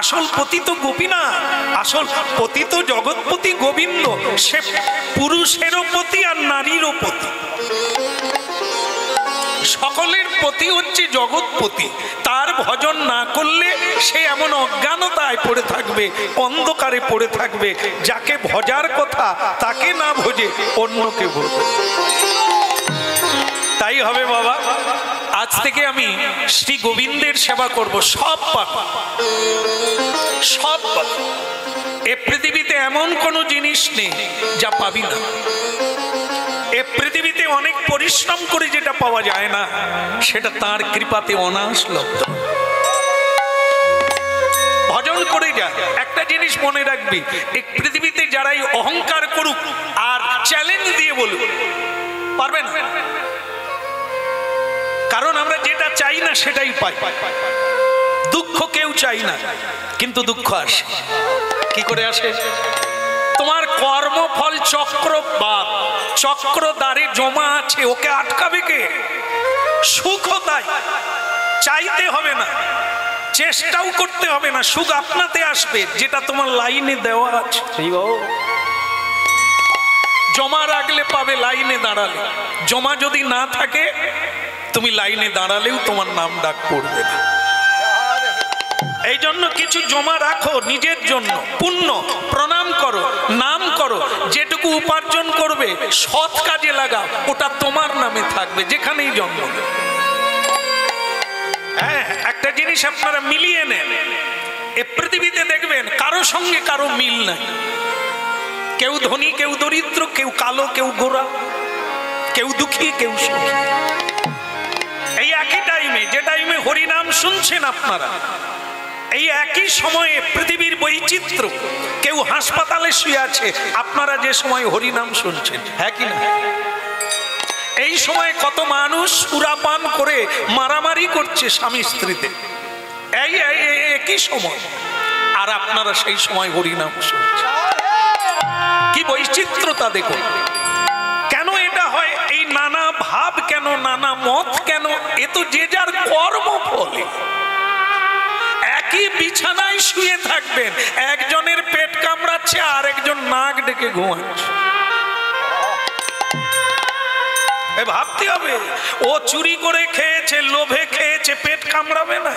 আসল পতি তো গোপীনাথ, আসল পতি তো জগৎপতি গোবিন্দ। সে পুরুষেরও পতি আর নারীরও পতি, সকলের পতি হচ্ছে জগৎপতি। তার ভজন না করলে সে এমন অজ্ঞানতায় পড়ে থাকবে, অন্ধকারে পড়ে থাকবে, যাকে ভজার কথা তাকে না ভজে অন্যকে ভজে। তাই হবে বাবা, আজ থেকে আমি শ্রী গোবিন্দের সেবা করব। সব পাবো, সব পাবো। এ পৃথিবীতে এমন কোনো জিনিস নেই যা পাবি না। এ পৃথিবীতে অনেক পরিশ্রম করে যেটা পাওয়া যায় না, সেটা তার কৃপাতে অনায়াস লব্ধ। ভজন করে যা। একটা জিনিস মনে রাখবি, এই পৃথিবীতে যারাই অহংকার করুক আর চ্যালেঞ্জ দিয়ে বলুক, পারবে না। কারণ আমরা যেটা চাই না সেটাই পাই। দুঃখ কেউ চাই না, কিন্তু দুঃখ আসে। কি করে আসে? তোমার কর্মফল চক্রবাদ, চক্র দ্বারে জমা আছে, ওকে আটকাবে কে? সুখ তাই চাইতে হবে না, চেষ্টাও করতে হবে না, সুখ আপনাতে আসবে যেটা তোমার লাইনে দেওয়া আছে। জমা রাখলে পাবে লাইনে দাঁড়ালে, জমা যদি না থাকে তুমি লাইনে দাঁড়ালেও তোমার নাম ডাক পড়বে না। এই জন্য কিছু জমা রাখো নিজের জন্য, পুণ্য প্রণাম করো, নাম করো। যেটুকু উপার্জন করবে সৎ কাজে লাগাও, ওটা তোমার নামে থাকবে যেখানেই জন্ম। হ্যাঁ, একটা জিনিস আপনারা মিলিয়ে নেন, এ পৃথিবীতে দেখবেন কারো সঙ্গে কারো মিল নাই। কেউ ধনী, কেউ দরিদ্র, কেউ কালো, কেউ গোরা, কেউ দুঃখী, কেউ সুখী। এই একই টাইমে, যে টাইমে হরিনাম শুনছেন আপনারা, এই একই সময়ে পৃথিবীর বৈচিত্র্য। কেউ হাসপাতালে শুয়ে আছে, আপনারা যে সময় হরিনাম শুনছেন, হ্যাঁ কি না? এই সময় কত মানুষ সুরাপান করে মারামারি করছে স্বামী স্ত্রীতে, এই একই সময়, আর আপনারা সেই সময় হরিনাম শুনছেন। কি বৈচিত্র্যতা দেখুন। কেন এটা হয়? এই নানা ভাব কেন, নানা মত কেন? এ তো যে যার কর্মফলে। একই বিছানায় শুয়ে থাকবেন, একজনের পেট কামড়াচ্ছে আর একজন নাক ডেকে ঘুমাচ্ছে। ভাবতে হবে, ও চুরি করে খেয়েছে, লোভে খেয়েছে, পেট কামড়াবে না?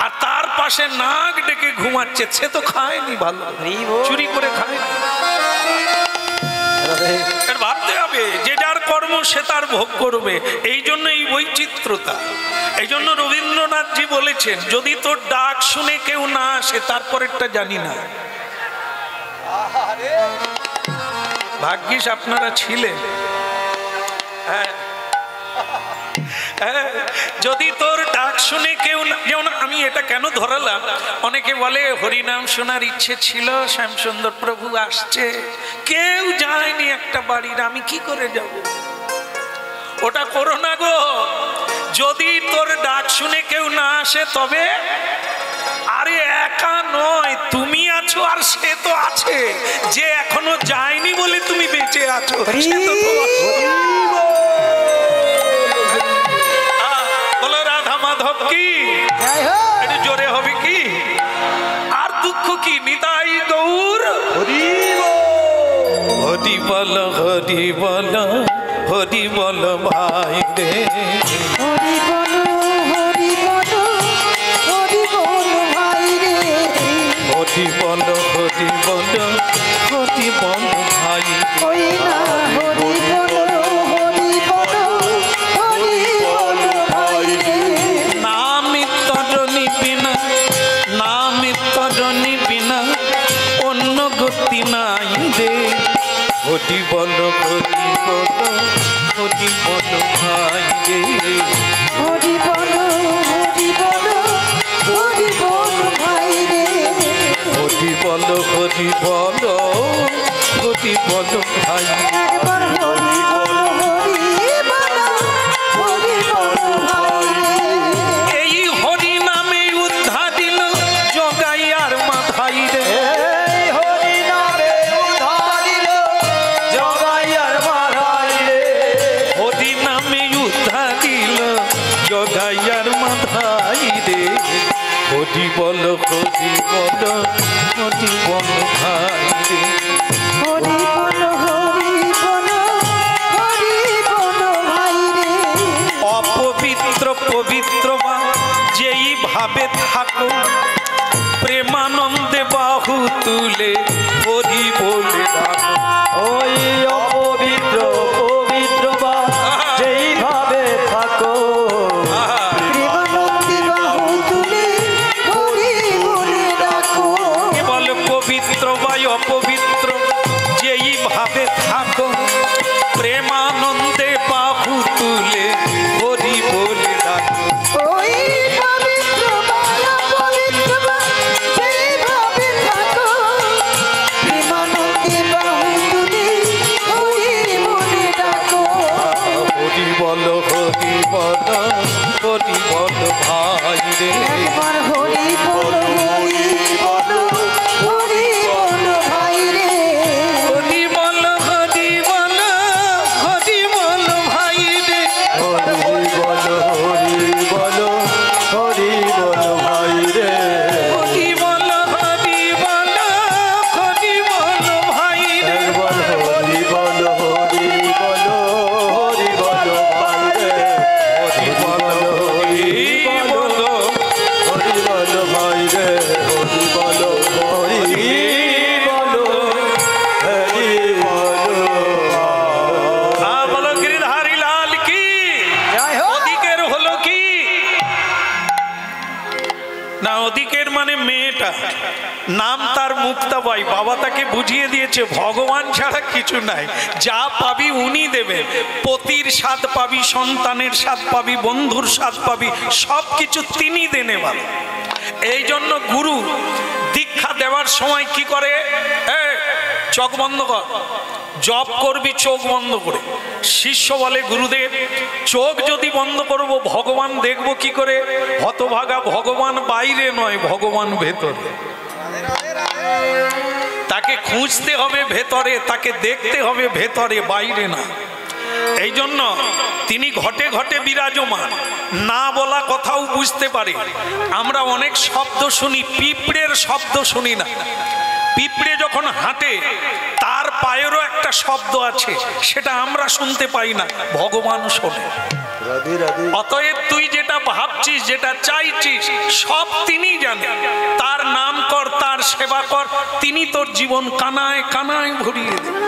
আর তার পাশে নাক ডেকে ঘুমাচ্ছে, সে তো খায়নি ভালো, চুরি করে খায়নি। ভাবতে হবে, যে যার কর্ম সে তার ভোগ করবে। এই জন্য এই বৈচিত্র্যতা। এই জন্য রবীন্দ্রনাথজি বলেছেন, যদি তোর ডাক শুনে কেউ না আসে, তারপরেরটা জানি না। ভাগ্যিস আপনারা ছিলেন। যদি তোর ডাক শুনে কেউ, যেমন আমি এটা কেন ধরালাম, অনেকে বলে হরিনাম শোনার ইচ্ছে ছিল, শ্যামসুন্দর প্রভু আসছে, কেউ যায়নি একটা বাড়ির, আমি কি করে যাব? ওটা করো না গো। যদি তোর ডাক শুনে কেউ না আসে, তবে আরে একা নয়, তুমি আছো আর সে তো আছে। যে এখনো যায়নি বলে তুমি বেঁচে আছো, সে তো বলো রাধা মাধব কি, একটু জোরে হবে কি? আর দুঃখ কি? নিতাই গৌর হরি বল, হরি বল, হরি বল ভাই রে, হরি বল, হরি বল, হরি বল ভাই রে, হরি বল, হরি বল, হরি বল ভাই। ওই না হরি বল, হরি বল, হরি বল ভাই রে। নাম তরণী বিনা হরি বল হরি বল হরি বল ভাই রে হরি বলো হরি বলো হরি বলো ভাই রে হরি বল হরি বল হরি বল ভাই একবার হরি বলো হরি বলো হরি বলো ভাই রে এই হরি নামে উদ্ধার দিল জগাইয়ার মাথায় রে এই হরি নামে উদ্ধারিল জগাইয়ার মাথায় রে হরি নামে উদ্ধার দিল জগাইয়ার মাথায় রে হরি বল হরি বল হরি বল ভাই রে হরি বলো হরি বলো হরি বলো ভাই রে অপবিত্র পবিত্র বা যেই ভাবে থাকো প্রেমানন্দে বাহু তুলে হরি বলে ডাকো ওই অপবিত্র পবিত্র বা যেইভাবে থাকো প্রেমানন্দে বাহু তুলে হরি বলে ডাকো কেবল পবিত্র বা অপবিত্র যেই ভাবে থাকো প্রেমানন্দে বাহু তুলে হরি বলে ডাকো ওই পবিত্র বালা পবিত্র বা সেইভাবে থাকো প্রেমানন্দে বাহু তুলে হরি বলে ডাকো হরি বল হরি বল হরি বল ভাই রে একবার হরি বলো হরি বলো হরি বলো ভাই রে হরি বল হরি বল হরি বল ভাই রে হরি বলো হরি বলো হরি বলো ভাই রে হরি বল হরি বল হরি বল ভাই রে একবার হরি বলো হরি বলো হরি বলো ভাই রে হরি বলো হরি বলো হরি বলো ভাই রে হরি বলো হরি বলো হরি বলো বলো গিরিধারী লাল কি জয় হোক। ওদিকের হলো কি না ওদিকের মানে মেয়েটা নাম তার মুক্তাবাই বাবা তাকে বুঝিয়ে দিয়েছে ভগবান ছাড়া কিছু নাই যা পাবি উনি দেবেন পতির স্বাদ পাবি সন্তানের স্বাদ পাবি বন্ধুর স্বাদ পাবি সব কিছু তিনি দেনে ভালো এই জন্য গুরু দীক্ষা দেওয়ার সময় কি করে চোখ বন্ধ কর জপ করবি চোখ বন্ধ করে শিষ্য বলে গুরুদেব চোখ যদি বন্ধ করব ভগবান দেখব কি করে হতভাগা ভগবান বাইরে নয় ভগবান ভেতরে তাকে খুঁজতে হবে ভেতরে তাকে দেখতে হবে ভেতরে বাইরে না এই জন্য তিনি ঘটে ঘটে বিরাজমান না বলা কথাও বুঝতে পারে আমরা অনেক শব্দ শুনি পিঁপড়ের শব্দ শুনি না পিঁপড়ে যখন হাঁটে তার পায়েরও একটা শব্দ আছে সেটা আমরা শুনতে পাই না ভগবান শোনে রাধে রাধে অতএব তুই যেটা ভাবছিস যেটা চাইছিস সব তিনি জানেন তার নাম কর তার সেবা কর তিনি তোর জীবন কানায় কানায় ভরিয়ে দেবেন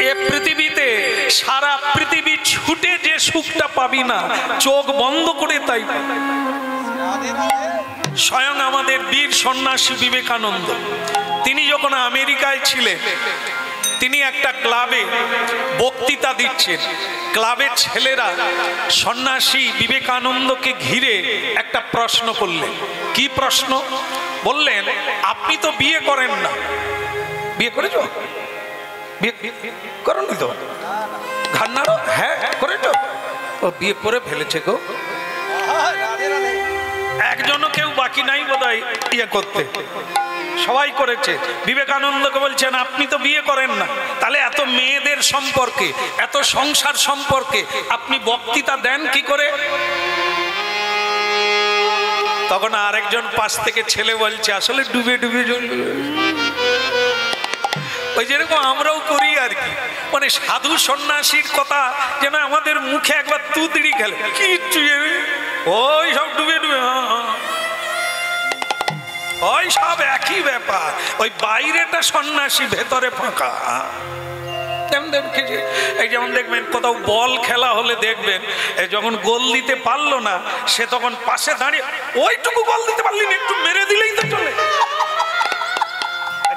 এ পৃথিবীতে সারা পৃথিবী ছুটে যে সুখটা পাবি না চোখ বন্ধ করে তাই পাবি। স্বয়ং আমাদের বীর সন্ন্যাসী বিবেকানন্দ তিনি যখন আমেরিকায় ছিলেন তিনি একটা ক্লাবে বক্তৃতা দিচ্ছেন ক্লাবের ছেলেরা সন্ন্যাসী বিবেকানন্দকে ঘিরে একটা প্রশ্ন করলেন কি প্রশ্ন বললেন আপনি তো বিয়ে করেন না বিয়ে করেছ বিয়ে করনি তো ঘান্নারও হ্যাঁ করেছ ও বিয়ে করে ফেলেছে গো একজনও কেউ বাকি নাই বোধহয় ইয়ে করতে সবাই করেছে বিবেকানন্দকে বলছেন আপনি তো বিয়ে করেন না তাহলে এত মেয়েদের সম্পর্কে এত সংসার সম্পর্কে আপনি বক্তৃতা দেন কি করে তখন আরেকজন পাশ থেকে ছেলে বলছে আসলে ডুবে ডুবে ওই যেরকম আমরাও করি আর কি মানে সাধু সন্ন্যাসীর কথা যেন আমাদের মুখে একবার তুতড়ি খেলে কি ওই সব ডুবে ডুবে ওই সব একই ব্যাপার ওই বাইরেটা সন্ন্যাসী ভেতরে ফাঁকা এই যেমন দেখবেন কোথাও বল খেলা হলে দেখবেন যখন গোল দিতে পারলো না সে তখন পাশে দাঁড়িয়ে ওইটুকু গোল দিতে পারলি না একটু মেরে দিলেই তো চলে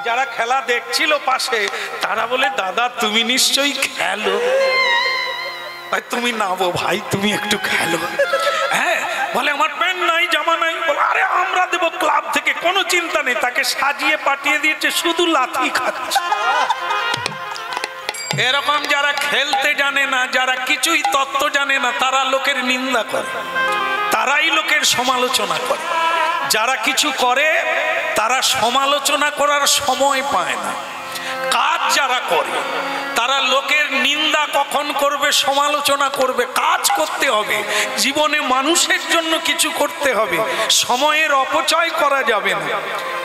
যারা খেলা দেখছিল পাশে তারা বলে দাদা তুমি নিশ্চয়ই খেলো। ভাই তুমি নাবো, ভাই তুমি একটু খেলো। হ্যাঁ বলে আমার প্যান্ট নাই জামা নাই। বলে আরে আমরা দেবো ক্লাব থেকে, কোনো চিন্তা নেই। তাকে সাজিয়ে পাঠিয়ে দিয়েছে, শুধু লাথি খাচ্ছে। এরকম যারা খেলতে জানে না, যারা কিছুই তত্ত্ব জানে না, তারা লোকের নিন্দা করে, তারাই লোকের সমালোচনা করে। যারা কিছু করে তারা সমালোচনা করার সময় পায় না। কাজ যারা করে তারা লোকের নিন্দা কখন করবে, সমালোচনা করবে। কাজ করতে হবে, জীবনে মানুষের জন্য কিছু করতে হবে, সময়ের অপচয় করা যাবে না।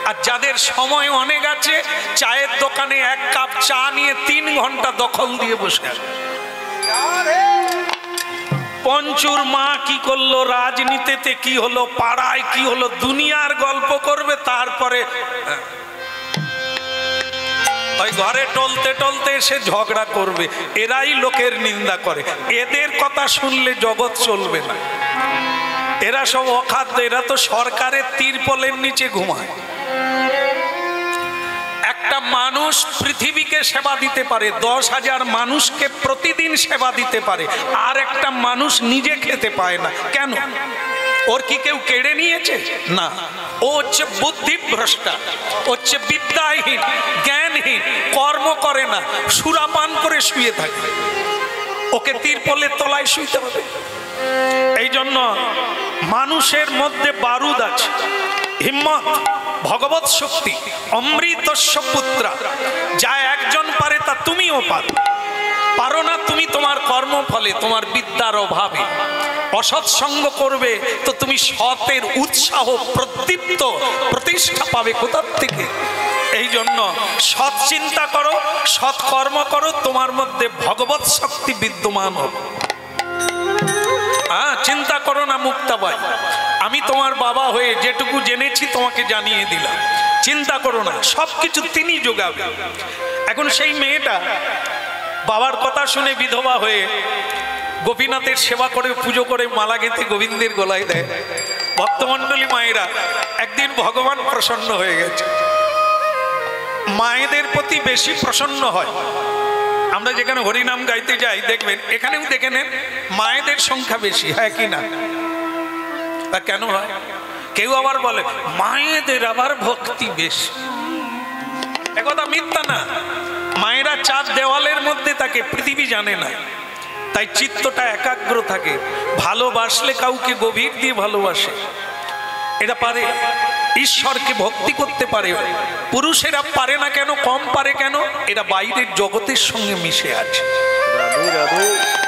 আর যাদের সময় অনেক আছে, চায়ের দোকানে এক কাপ চা নিয়ে 3 ঘন্টা দখল দিয়ে বসে আছে। পঞ্চুর মা কি করলো, রাজনীতিতে কি হলো, পাড়ায় কি হলো, দুনিয়ার গল্প করবে। তারপরে ওই ঘরে টলতে টলতে এসে ঝগড়া করবে। এরাই লোকের নিন্দা করে। এদের কথা শুনলে জগৎ চলবে না। এরা সব অখাদ্য, এরা তো সরকারের তিরপলের নিচে ঘুমায়। একটা মানুষ পৃথিবীকে সেবা দিতে পারে, 10,000 মানুষকে প্রতিদিন সেবা দিতে পারে, আর একটা মানুষ নিজে খেতে পায় না। কেন? ওর কি কেউ কেড়ে নিয়েছে? না, ও হচ্ছে বুদ্ধিভ্রষ্টা, হচ্ছে বিদ্যাহীন, জ্ঞানহীন, কর্ম করে না, সুরাপান করে শুয়ে থাকে। ওকে তিরপলের তলায় শুইতে হবে। এই জন্য মানুষের মধ্যে বারুদ আছে, হিম্মত, ভগবত শক্তি, অমৃতস্য পুত্রা। যা একজন পারে তা তুমিও পারো না। তুমি তোমার কর্মফলে, তোমার বিদ্যার অভাবে অসৎসঙ্গ করবে, তো তুমি সতের উৎসাহ, প্রদীপ্ত প্রতিষ্ঠা পাবে কোথার থেকে? এই জন্য সৎ চিন্তা করো, সৎ কর্ম করো, তোমার মধ্যে ভগবত শক্তি বিদ্যমান হবে। চিন্তা করো না মুক্তাবাই, আমি তোমার বাবা হয়ে যেটুকু জেনেছি তোমাকে জানিয়ে দিলাম। চিন্তা করো না, সবকিছু তিনি যোগাবে। এখন সেই মেয়েটা বাবার কথা শুনে বিধবা হয়ে গোপীনাথের সেবা করে, পুজো করে, মালা গেঁথে গোবিন্দের গলায় দেয়। ভক্তমণ্ডলী মায়েরা, একদিন ভগবান প্রসন্ন হয়ে গেছে। মায়েদের প্রতি বেশি প্রসন্ন হয়। আমরা যেখানে হরিনাম গাইতে যাই দেখবেন, এখানেও দেখে নেন মায়েদের সংখ্যা বেশি, হ্যাঁ কি না? তা কেন হয়? কেউ আবার বলে মায়েদের আবার ভক্তি বেশি। একথা মিথ্যা না। মায়েরা 4 দেওয়ালের মধ্যে থাকে, পৃথিবী জানে না, তাই চিত্তটা একাগ্র থাকে। ভালোবাসলে কাউকে গভীর দিয়ে ভালোবাসে, এটা পারে। ঈশ্বরকে ভক্তি করতে পারে। পুরুষেরা পারে না কেন, কম পারে কেন? এরা বাইরের জগতের সঙ্গে মিশে আছে।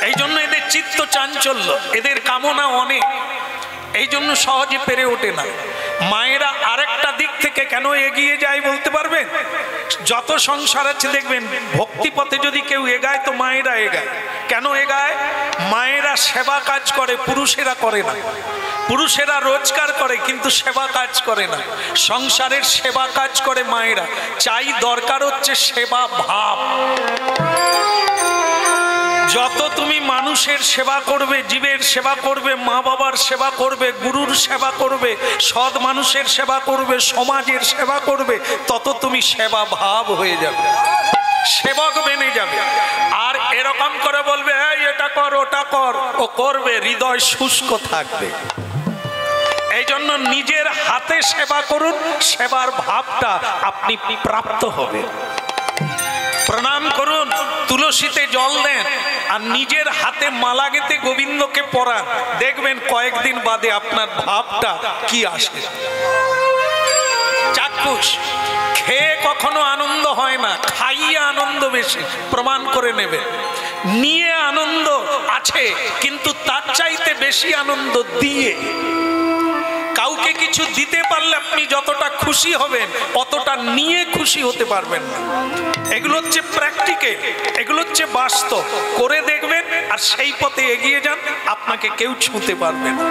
এই জন্য এদের চিত্ত চাঞ্চল্য, এদের কামনা অনেক, এই জন্য সহজে পেরে ওঠে না। মায়েরা আরেকটা দিক থেকে কেন এগিয়ে যায় বলতে পারবেন? যত সংসার আছে দেখবেন, ভক্তি পথে যদি কেউ এগায় তো মায়েরা এগায়। কেন এগায়? মায়েরা সেবা কাজ করে, পুরুষেরা করে না। পুরুষেরা রোজগার করে কিন্তু সেবা কাজ করে না। সংসারের সেবা কাজ করে মায়েরা। চাই দরকার হচ্ছে সেবা ভাব। যত তুমি মানুষের সেবা করবে, জীবের সেবা করবে, মা বাবার সেবা করবে, গুরুর সেবা করবে, সৎ মানুষের সেবা করবে, সমাজের সেবা করবে, তত তুমি সেবা ভাব হয়ে যাবে, সেবক বেনে যাবে। আর এরকম করে বলবে এটা কর ওটা কর, ও করবে, হৃদয় শুষ্ক থাকবে। এই জন্য নিজের হাতে সেবা করুন, সেবার ভাবটা আপনি প্রাপ্ত হবে। প্রণাম করুন, তুলসীতে জল দেন, আর নিজের হাতে মালা গেঁথে গোবিন্দকে পরান, দেখবেন কয়েকদিন বাদে আপনার ভাবটা কি আসে। চাক্ষুষ খেয়ে কখনো আনন্দ হয় না, খাইয়ে আনন্দ বেশি, প্রমাণ করে নেবেন। নিয়ে আনন্দ আছে, কিন্তু তার চাইতে বেশি আনন্দ দিয়ে। কাউকে কিছু দিতে পারলে আপনি যতটা খুশি হবেন, অতটা নিয়ে খুশি হতে পারবেন না। এগুলো হচ্ছে প্র্যাকটিক্যাল, এগুলো হচ্ছে বাস্তব। করে দেখবেন আর সেই পথে এগিয়ে যান, আপনাকে কেউ ছুঁতে পারবে না।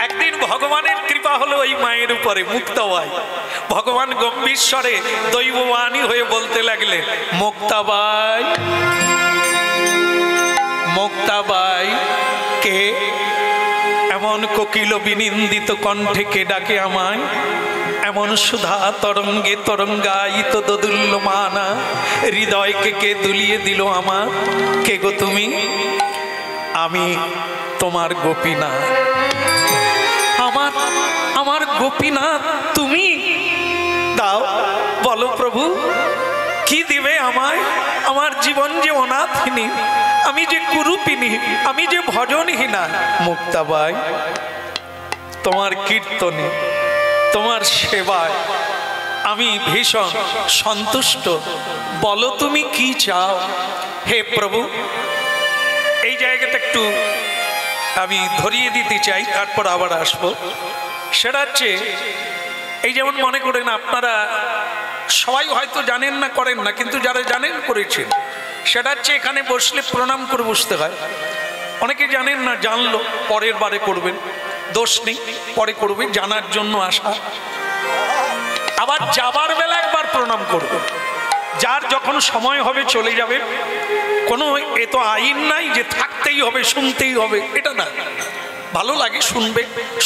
একদিন ভগবানের কৃপা হলো ওই মায়ের উপরে, মুক্তাবাই। ভগবান গম্ভীরস্বরে দৈববাণী হয়ে বলতে লাগলেন, মুক্তাবাই, মুক্তাবাই কে? এমন কোকিল বিনিন্দিত কণ্ঠে কে ডাকে আমায়, এমন সুধা তরঙ্গে তরঙ্গায়িত দোদুল্যমানা হৃদয়কে কে দুলিয়ে দিল আমার। কে গো তুমি? আমি তোমার গোপীনাথ। আমার গোপীনাথ তুমি? দাও, বলো প্রভু, কি দিবে আমায়? আমার জীবন যে অনাথিনী, আমি যে কুরূপিনী, আমি যে ভজনহীনা। মুক্তাবাই, তোমার কীর্তনে, তোমার সেবায় আমি ভীষণ সন্তুষ্ট। বলো তুমি কি চাও। হে প্রভু, এই জায়গাটা একটু আমি ধরিয়ে দিতে চাই, তারপর আবার আসবো। সেটা হচ্ছে, এই যেমন মনে করেন আপনারা সবাই হয়তো জানেন না, করেন না, কিন্তু যারা জানেন করেছেন। সেটা হচ্ছে এখানে বসলে প্রণাম করে বসতে হয়। অনেকে জানেন না, জানলো পরের বারে করবেন, দোষ নেই, পরে করবে, জানার জন্য আসা। আবার যাবার বেলা একবার প্রণাম করবে। যার যখন সময় হবে চলে যাবে, কোনো এ তো আইন নাই যে থাকতেই হবে, শুনতেই হবে, এটা না। ভালো লাগে শুনবে,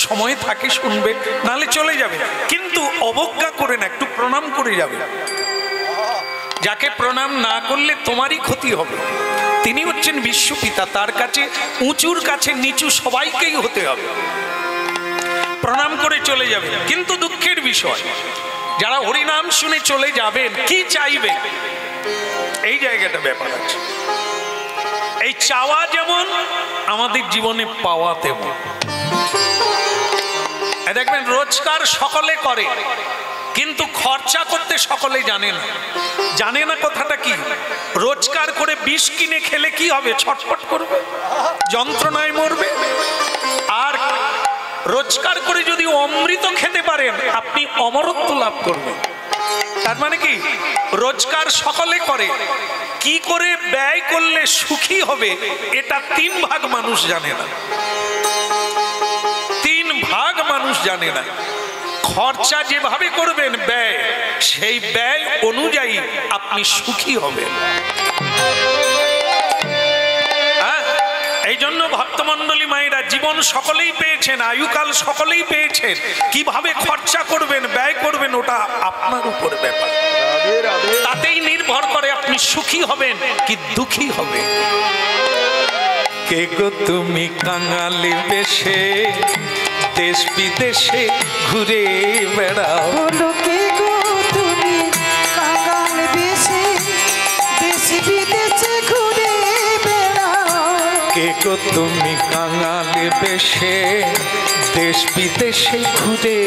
সময় থাকে শুনবে, নালে চলে যাবে, কিন্তু অবজ্ঞা করে না, একটু প্রণাম করে যাবে। যাকে প্রণাম না করলে তোমারই ক্ষতি হবে। তিনি হচ্ছেন বিশ্বপিতা, তার কাছে উঁচুর কাছে নিচু সবাইকেই হতে হবে। প্রণাম করে চলে যাবে। কিন্তু দুঃখের বিষয়, যারা হরিনাম শুনে চলে যাবেন, কি চাইবে, এই জায়গাটা ব্যাপার আছে। এই চাওয়া যেমন আমাদের জীবনে পাওয়া তেমন। দেখবেন রোজগার সকলে করে, কিন্তু খরচা করতে সকলে জানে না। জানে না কথাটা কি? রোজগার করে বিষ কিনে খেলে কি হবে? ছটফট করবে, যন্ত্রণায় মরবে। আর রোজগার করে যদি অমৃত খেতে পারেন, আপনি অমরত্ব লাভ করবেন। তার মানে কি? রোজগার সকলে করে, কি করে ব্যয় করলে সুখী হবে, এটা 3 ভাগ মানুষ জানে না। 3 ভাগ মানুষ জানে না। খরচা যেভাবে করবেন ব্যয়, সেই ব্যয় অনুযায়ী আপনি সুখী হবেন। এই জন্য ভক্তমণ্ডলী মায়েরা, জীবন সকলেই পেয়েছেন, আয়ুকাল সকলেই পেয়েছেন, কিভাবে খরচা করবেন, ব্যয় করবেন, ওটা আপনার উপর ব্যাপার। তাতেই নির্ভর করে আপনি সুখী হবেন কি দুঃখী হবেন। কে গো তুমি কাঙালি বেশে দেশ বিদেশে ঘুরে বেড়াও। বলো কে গো তুমি কাঙাল বেশে দেশ বিদেশে ঘুরে বেড়াও। কে গো তুমি কাঙালি বেশে দেশ বিদেশে ঘুরে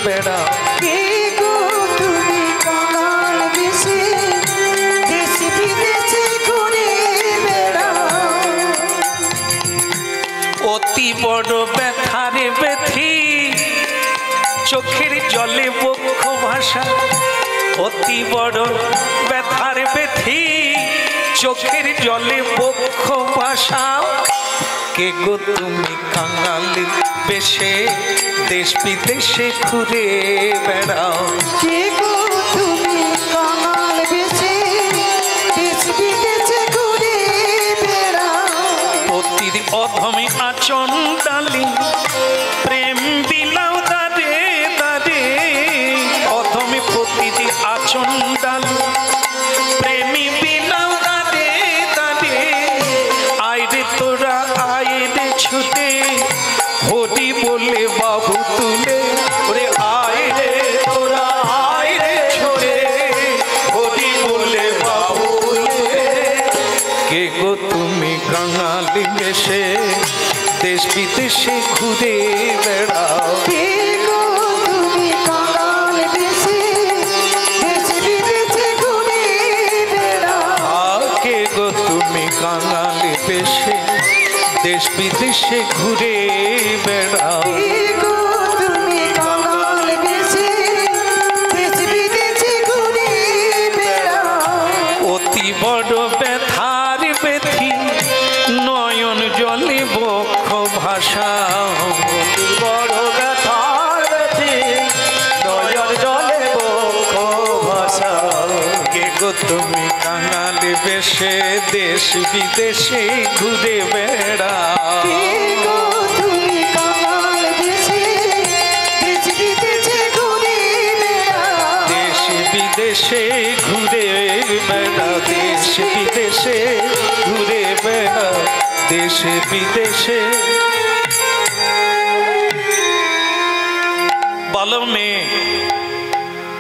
বেড়াও। কে গো তুমি কাঙাল বেশে দেশ বিদেশে ঘুরে বেড়াও। অতি বড় ব্যথারে ব্যথি চোখের জলে বক্ষ ভাষা। অতি বড় ব্যথার ব্যথি চোখের জলে বক্ষ ভাষা। কে গো তুমি কাঙালি বেশে দেশ বিদেশে ঘুরে বেড়াও। কে গো তুমি কাঙাল বেশে দেশ বিদেশে ঘুরে বেড়াও। অতির অধমে আচন ডালি প্রেম বিলাও দারে দারে। অধমে পতির আচন ডালি প্রেমী বিলাও দারে দারে। আইরে তোরা আইরে ছুটে হরি বলে বাবু তুলে। ওরে আইরে তোরা আইরে ছুটে হরি বলে বাবু তুলে। কে গো তুমি কাঙালি বেশে দেশ বিদেশে ঘুরে বেড়াও। কে গো তুমি কাঙাল বেশে দেশ বিদেশে ঘুরে বেড়াও। কে গো তুমি কাঙালি বেশে দেশ বিদেশে ঘুরে বেড়াও। কে গো তুমি কাঙাল বেশে দেশ বিদেশে ঘুরে বেড়াও। অতি বড় ব্যথার ব্যথি নয়ন জলে বক্ষ ভাষা। অতি বড় ব্যথার ব্যথি নয়ন জলে বক্ষ ভাষা। কে গো তুমি কাঙালি বেশে দেশ বিদেশে ঘুরে বেড়াও। কে গো তুমি কাঙাল বিদেশে ঘুরে বেড়া, দেশ বিদেশে ঘুরে বেড়া, দেশে বিদেশে। বলো মেয়ে,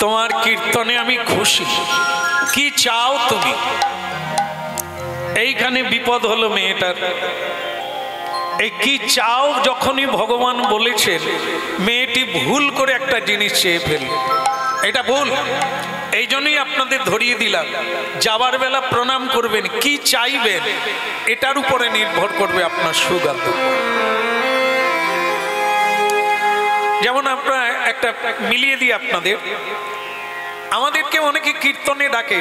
তোমার কীর্তনে আমি খুশি, কি চাও তুমি? এইখানে বিপদ হলো মেয়েটার। এই কি চাও যখনই ভগবান বলেছেন, মেয়েটি ভুল করে একটা জিনিস চেয়ে ফেলল। এটা ভুল, এই জন্যই আপনাদের ধরিয়ে দিলাম। যাবার বেলা প্রণাম করবেন, কি চাইবেন এটার উপরে নির্ভর করবে আপনার সুখ আর দুঃখ। যেমন আপনারা একটা মিলিয়ে দিই আপনাদের, আমাদেরকে অনেকে কীর্তনে ডাকে,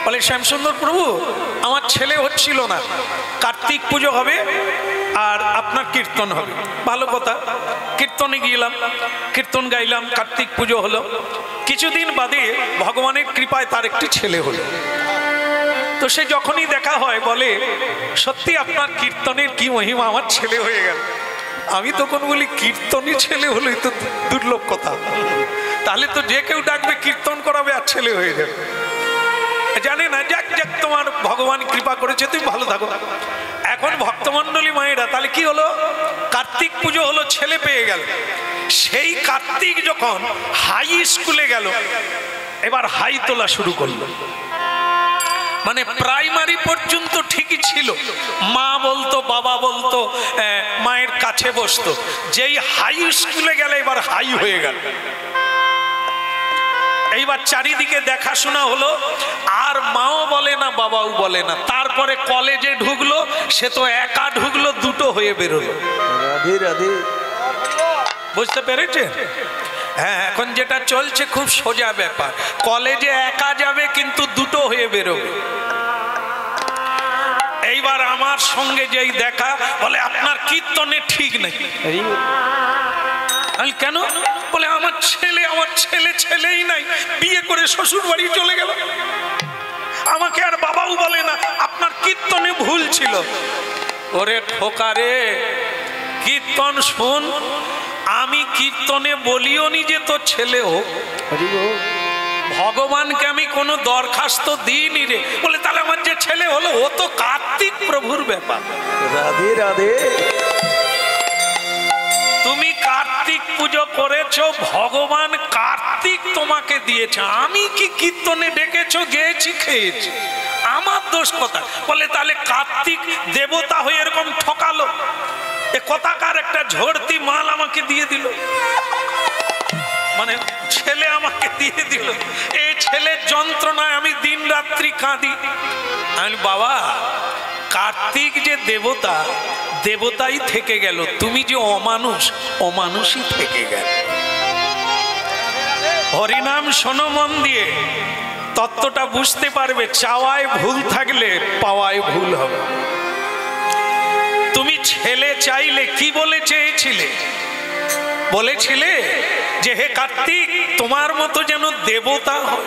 বলে শ্যামসুন্দর প্রভু আমার ছেলে হচ্ছিল না, কার্তিক পুজো হবে আর আপনার কীর্তন হবে। ভালো কথা, কীর্তনে গিয়েলাম, কীর্তন গাইলাম, কার্তিক পুজো হলো। কিছুদিন বাদে ভগবানের কৃপায় তার একটি ছেলে হলো। তো সে যখনই দেখা হয় বলে, সত্যি আপনার কীর্তনের কি মহিমা, আমার ছেলে হয়ে গেল। আমি তখন বলি, কীর্তনই ছেলে হলোই তো দুর্লভ কথা, তাহলে তো যে কেউ ডাকবে কীর্তন করাবে আর ছেলে হয়ে যাবে। জানে না, যাক যাক তোমার ভগবান কৃপা করেছে, তুমি ভালো থাকো। এখন ভক্তমণ্ডলী মায়েরা, তাহলে কি হলো, কার্তিক পুজো হলো, ছেলে পেয়ে গেল। সেই কার্তিক যখন হাই স্কুলে গেল, এবার হাই তোলা শুরু করলো। মানে প্রাইমারি পর্যন্ত ঠিকই ছিল, মা বলতো, বাবা বলতো, মায়ের কাছে বসতো। যেই হাই স্কুলে গেল, এবার হাই হয়ে গেল। এইবার চারিদিকে দেখাশোনা হলো, আর মাও বলে না, বাবাও বলে না। তারপরে কলেজে ঢুকলো, সে তো একা ঢুকলো, দুটো হয়ে বেরোলো। রাধে রাধে। বুঝতে পেরেছে? হ্যাঁ, এখন যেটা চলছে খুব সোজা ব্যাপার, কলেজে একা যাবে কিন্তু দুটো হয়ে বেরোবে। এইবার আমার সঙ্গে যেই দেখা, বলে আপনার কীর্তনে ঠিক নেই। কেন? বলে আমার ছেলে ছেলেই নাই, বিয়ে করে শ্বশুর বাড়ি চলে গেল। আমাকে আর বাবাও বলে না, আপনার কীর্তনে ভুল ছিল। ওরে ঠোকারে, কীর্তন শুন, আমি কীর্তনে বলিও নি যে তোর ছেলে হোক। ভগবানকে আমি কোনো দরখাস্ত দিইনি রে। বলে তাহলে আমার যে ছেলে হলো, ও তো কার্তিক প্রভুর ব্যাপার। রাধে রাধে। তুমি কার্তিক পুজো করেছো, ভগবান কার্তিক তোমাকে দিয়েছে। আমি কি কীর্তনে ডেকেছো, গেয়েছি, খেয়েছি, আমার দোষ কথা? বলে তাহলে কার্তিক দেবতা হয়ে এরকম ঠকালো, এ কথাকার একটা ঝড়তি মাল আমাকে দিয়ে দিল, মানে ছেলে আমাকে দিয়ে দিল। এই ছেলের যন্ত্রণায় আমি দিন রাত্রি কাঁদি। আমি বাবা, কার্তিক যে দেবতা, দেবতাই থেকে গেল, তুমি যে অমানুষ, অমানুষই থেকে গেল। হরিনাম শোনো মন দিয়ে, তত্ত্বটা বুঝতে পারবে। চাওয়ায় ভুল থাকলে পাওয়ায় ভুল হবে। তুমি ছেলে চাইলে কি বলে চেয়েছিলে? বলেছিলে যে হে কার্তিক, তোমার মতো যেন দেবতা হয়,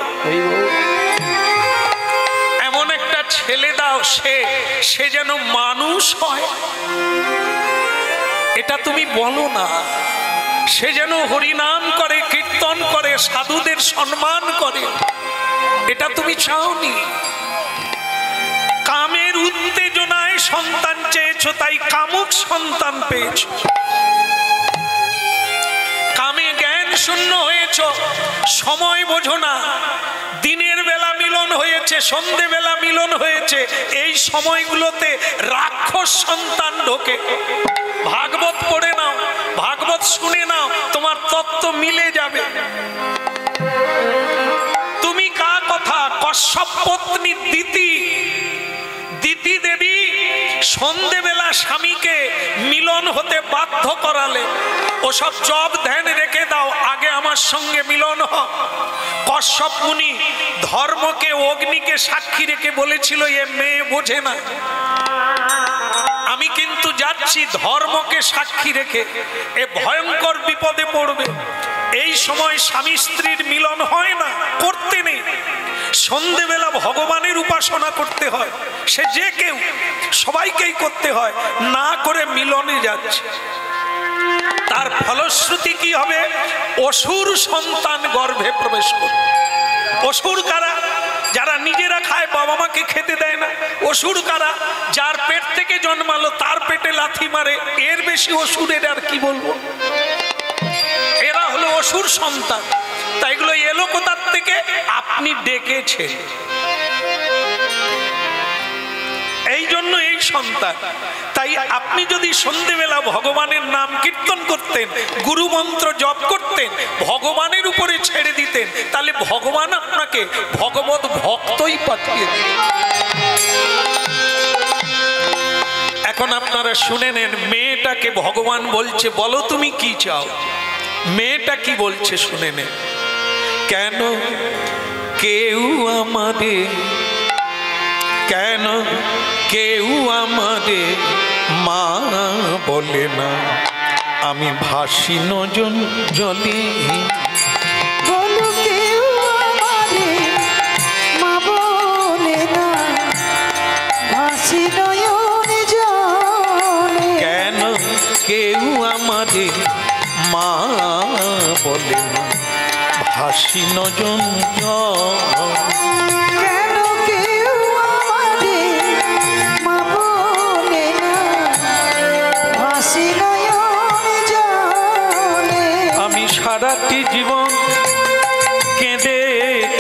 এমন একটা ছেলে দাও, সে যেন মানুষ হয়। এটা তুমি বলো না। সে যেন হরিনাম করে, কীর্তন করে, সাধুদের সম্মান করে, এটা তুমি চাওনি। কামের উত্তেজনায় সন্তান চেয়েছো, তাই কামুক সন্তান পেয়েছো। কামে জ্ঞান শূন্য হয়েছ, সময় বোঝো না। দিনের বেলা মিলন হয়েছে, সন্ধে বেলা মিলন হয়েছে, এই সময়গুলোতে রাক্ষস সন্তান ঢোকে। ভাগবত পড়ে নাও, ভাগবত শুনে নাও, তোমার তত্ত্ব মিলে যাবে। তুমি কার কথা? কশ্যপ পত্নী দিতি দেবী সন্ধেবেলা স্বামীকে মিলন হতে বাধ্য করালে। ওসব জব ধ্যান রেখে দাও, আগে আমার সঙ্গে মিলন হ। কশ্যপ মুনি ধর্মকে, অগ্নিকে সাক্ষী রেখে বলেছিল, এ মেয়ে বোঝে না, আমি কিন্তু যাচ্ছি ধর্মকে সাক্ষী রেখে, এ ভয়ঙ্কর বিপদে পড়বে। এই সময় স্বামী স্ত্রীর মিলন হয় না, করতে নেই। সন্ধেবেলা ভগবানের উপাসনা করতে হয়, সে যে কেউ, সবাইকেই করতে হয়, না করে মিলনে যাচ্ছে। তার ফলশ্রুতি কি হবে? অসুর সন্তান গর্ভে প্রবেশ করবে। অসুর কারা? যারা নিজেরা খায়, বাবা মাকে খেতে দেয় না। অসুর কারা? যার পেট থেকে জন্মালো তার পেটে লাথি মারে। এর বেশি অসুরের আর কি বলবো? এরা হলো অসুর সন্তান। তাই এগুলো এলো কোথার থেকে? আপনি ডেকেছেন, এই জন্য এই সন্তান। তাই আপনি যদি সন্ধেবেলা ভগবানের নাম কীর্তন করতেন, গুরু মন্ত্র জপ করতেন, ভগবানের উপরে ছেড়ে দিতেন, তাহলে ভগবান আপনাকে ভগবত ভক্তই পাঠিয়ে দিতেন। এখন আপনারা শুনে নেন, মেয়েটাকে ভগবান বলছে, বলো তুমি কি চাও? মেয়েটা কি বলছে শুনে নেন। কেন কেউ আমাদের, কেন কেউ আমাদের মা বলে না, আমি ভাসি নজন জলে। বলো কেউ আমাদের মা বলে না, ভাসি নয়ন জলে। কেন কেউ আমাদের মা বলে না, ভাসি নজন জলে। কেন কেউ আমাদের মা বলে না, ভাসি নয়ন জলে। আমি সারাটি জীবন কেঁদে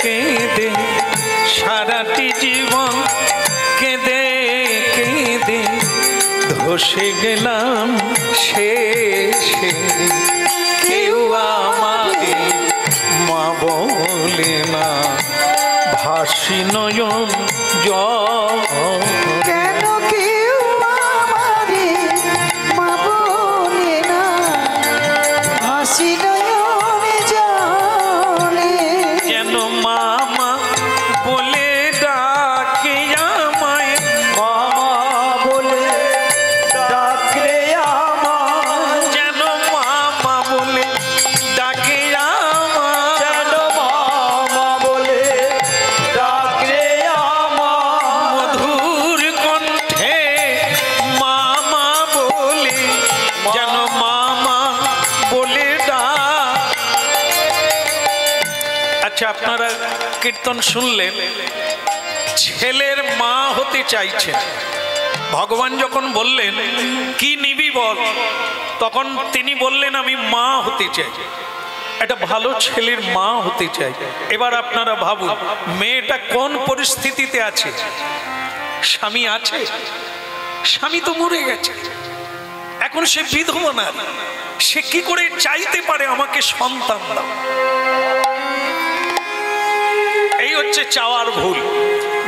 কেঁদে, সারাটি জীবন কেঁদে কেঁদে ধসে গেলাম শেষে। কেউ আমাদের মা বলে না, ভাসি নয়ন জলে। কেন কেউ আমাদের মা বলে না, ভাসি নয়ন জলে। যেন মামা বলে ডাকে আমায়, মামা বলে ডাকে আমায়, যেন মামা বলে ডাকে আমায়। যেন মামা বলে ডাকে আমায়। মধুর কণ্ঠে মামা বলে, যেন মামা বলে ডাক। আচ্ছা, আপনারা কীর্তন শুনলেন, ছেলের মা হতে চাইছেন। ভগবান যখন বললেন কি নিবি বল, তখন তিনি বললেন আমি মা হতে চাই, একটা ভালো ছেলের মা হতে চাই। এবার আপনারা ভাবুন, মেয়েটা কোন পরিস্থিতিতে আছে? স্বামী আছে? স্বামী তো মরে গেছে, এখন সে বিধবা নারী। সে কি করে চাইতে পারে আমাকে সন্তান দাও? এই হচ্ছে চাওয়ার ভুল।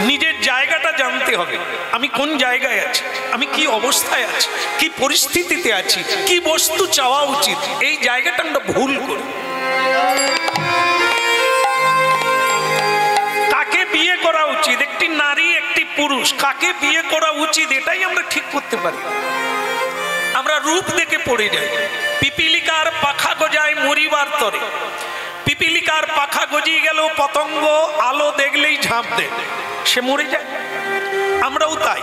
নিজের জায়গাটা জানতে হবে, আমি কোন জায়গায় আছি, আমি কি অবস্থায় আছি, কি পরিস্থিতিতে আছি, কি বস্তু চাওয়া উচিত। এই জায়গাটা আমরা ভুল করি। কাকে বিয়ে করা উচিত, একটি নারী একটি পুরুষ, কাকে বিয়ে করা উচিত, এটাই আমরা ঠিক করতে পারি। আমরা রূপ দেখে পড়ে যাই। পিপিলিকার পাখা গজায় মরিবার তরে, পিপিলিকার পাখা গজিয়ে গেল, পতঙ্গ আলো দেখলেই ঝাঁপ দেয়, সে মরে যায়। আমরাও তাই,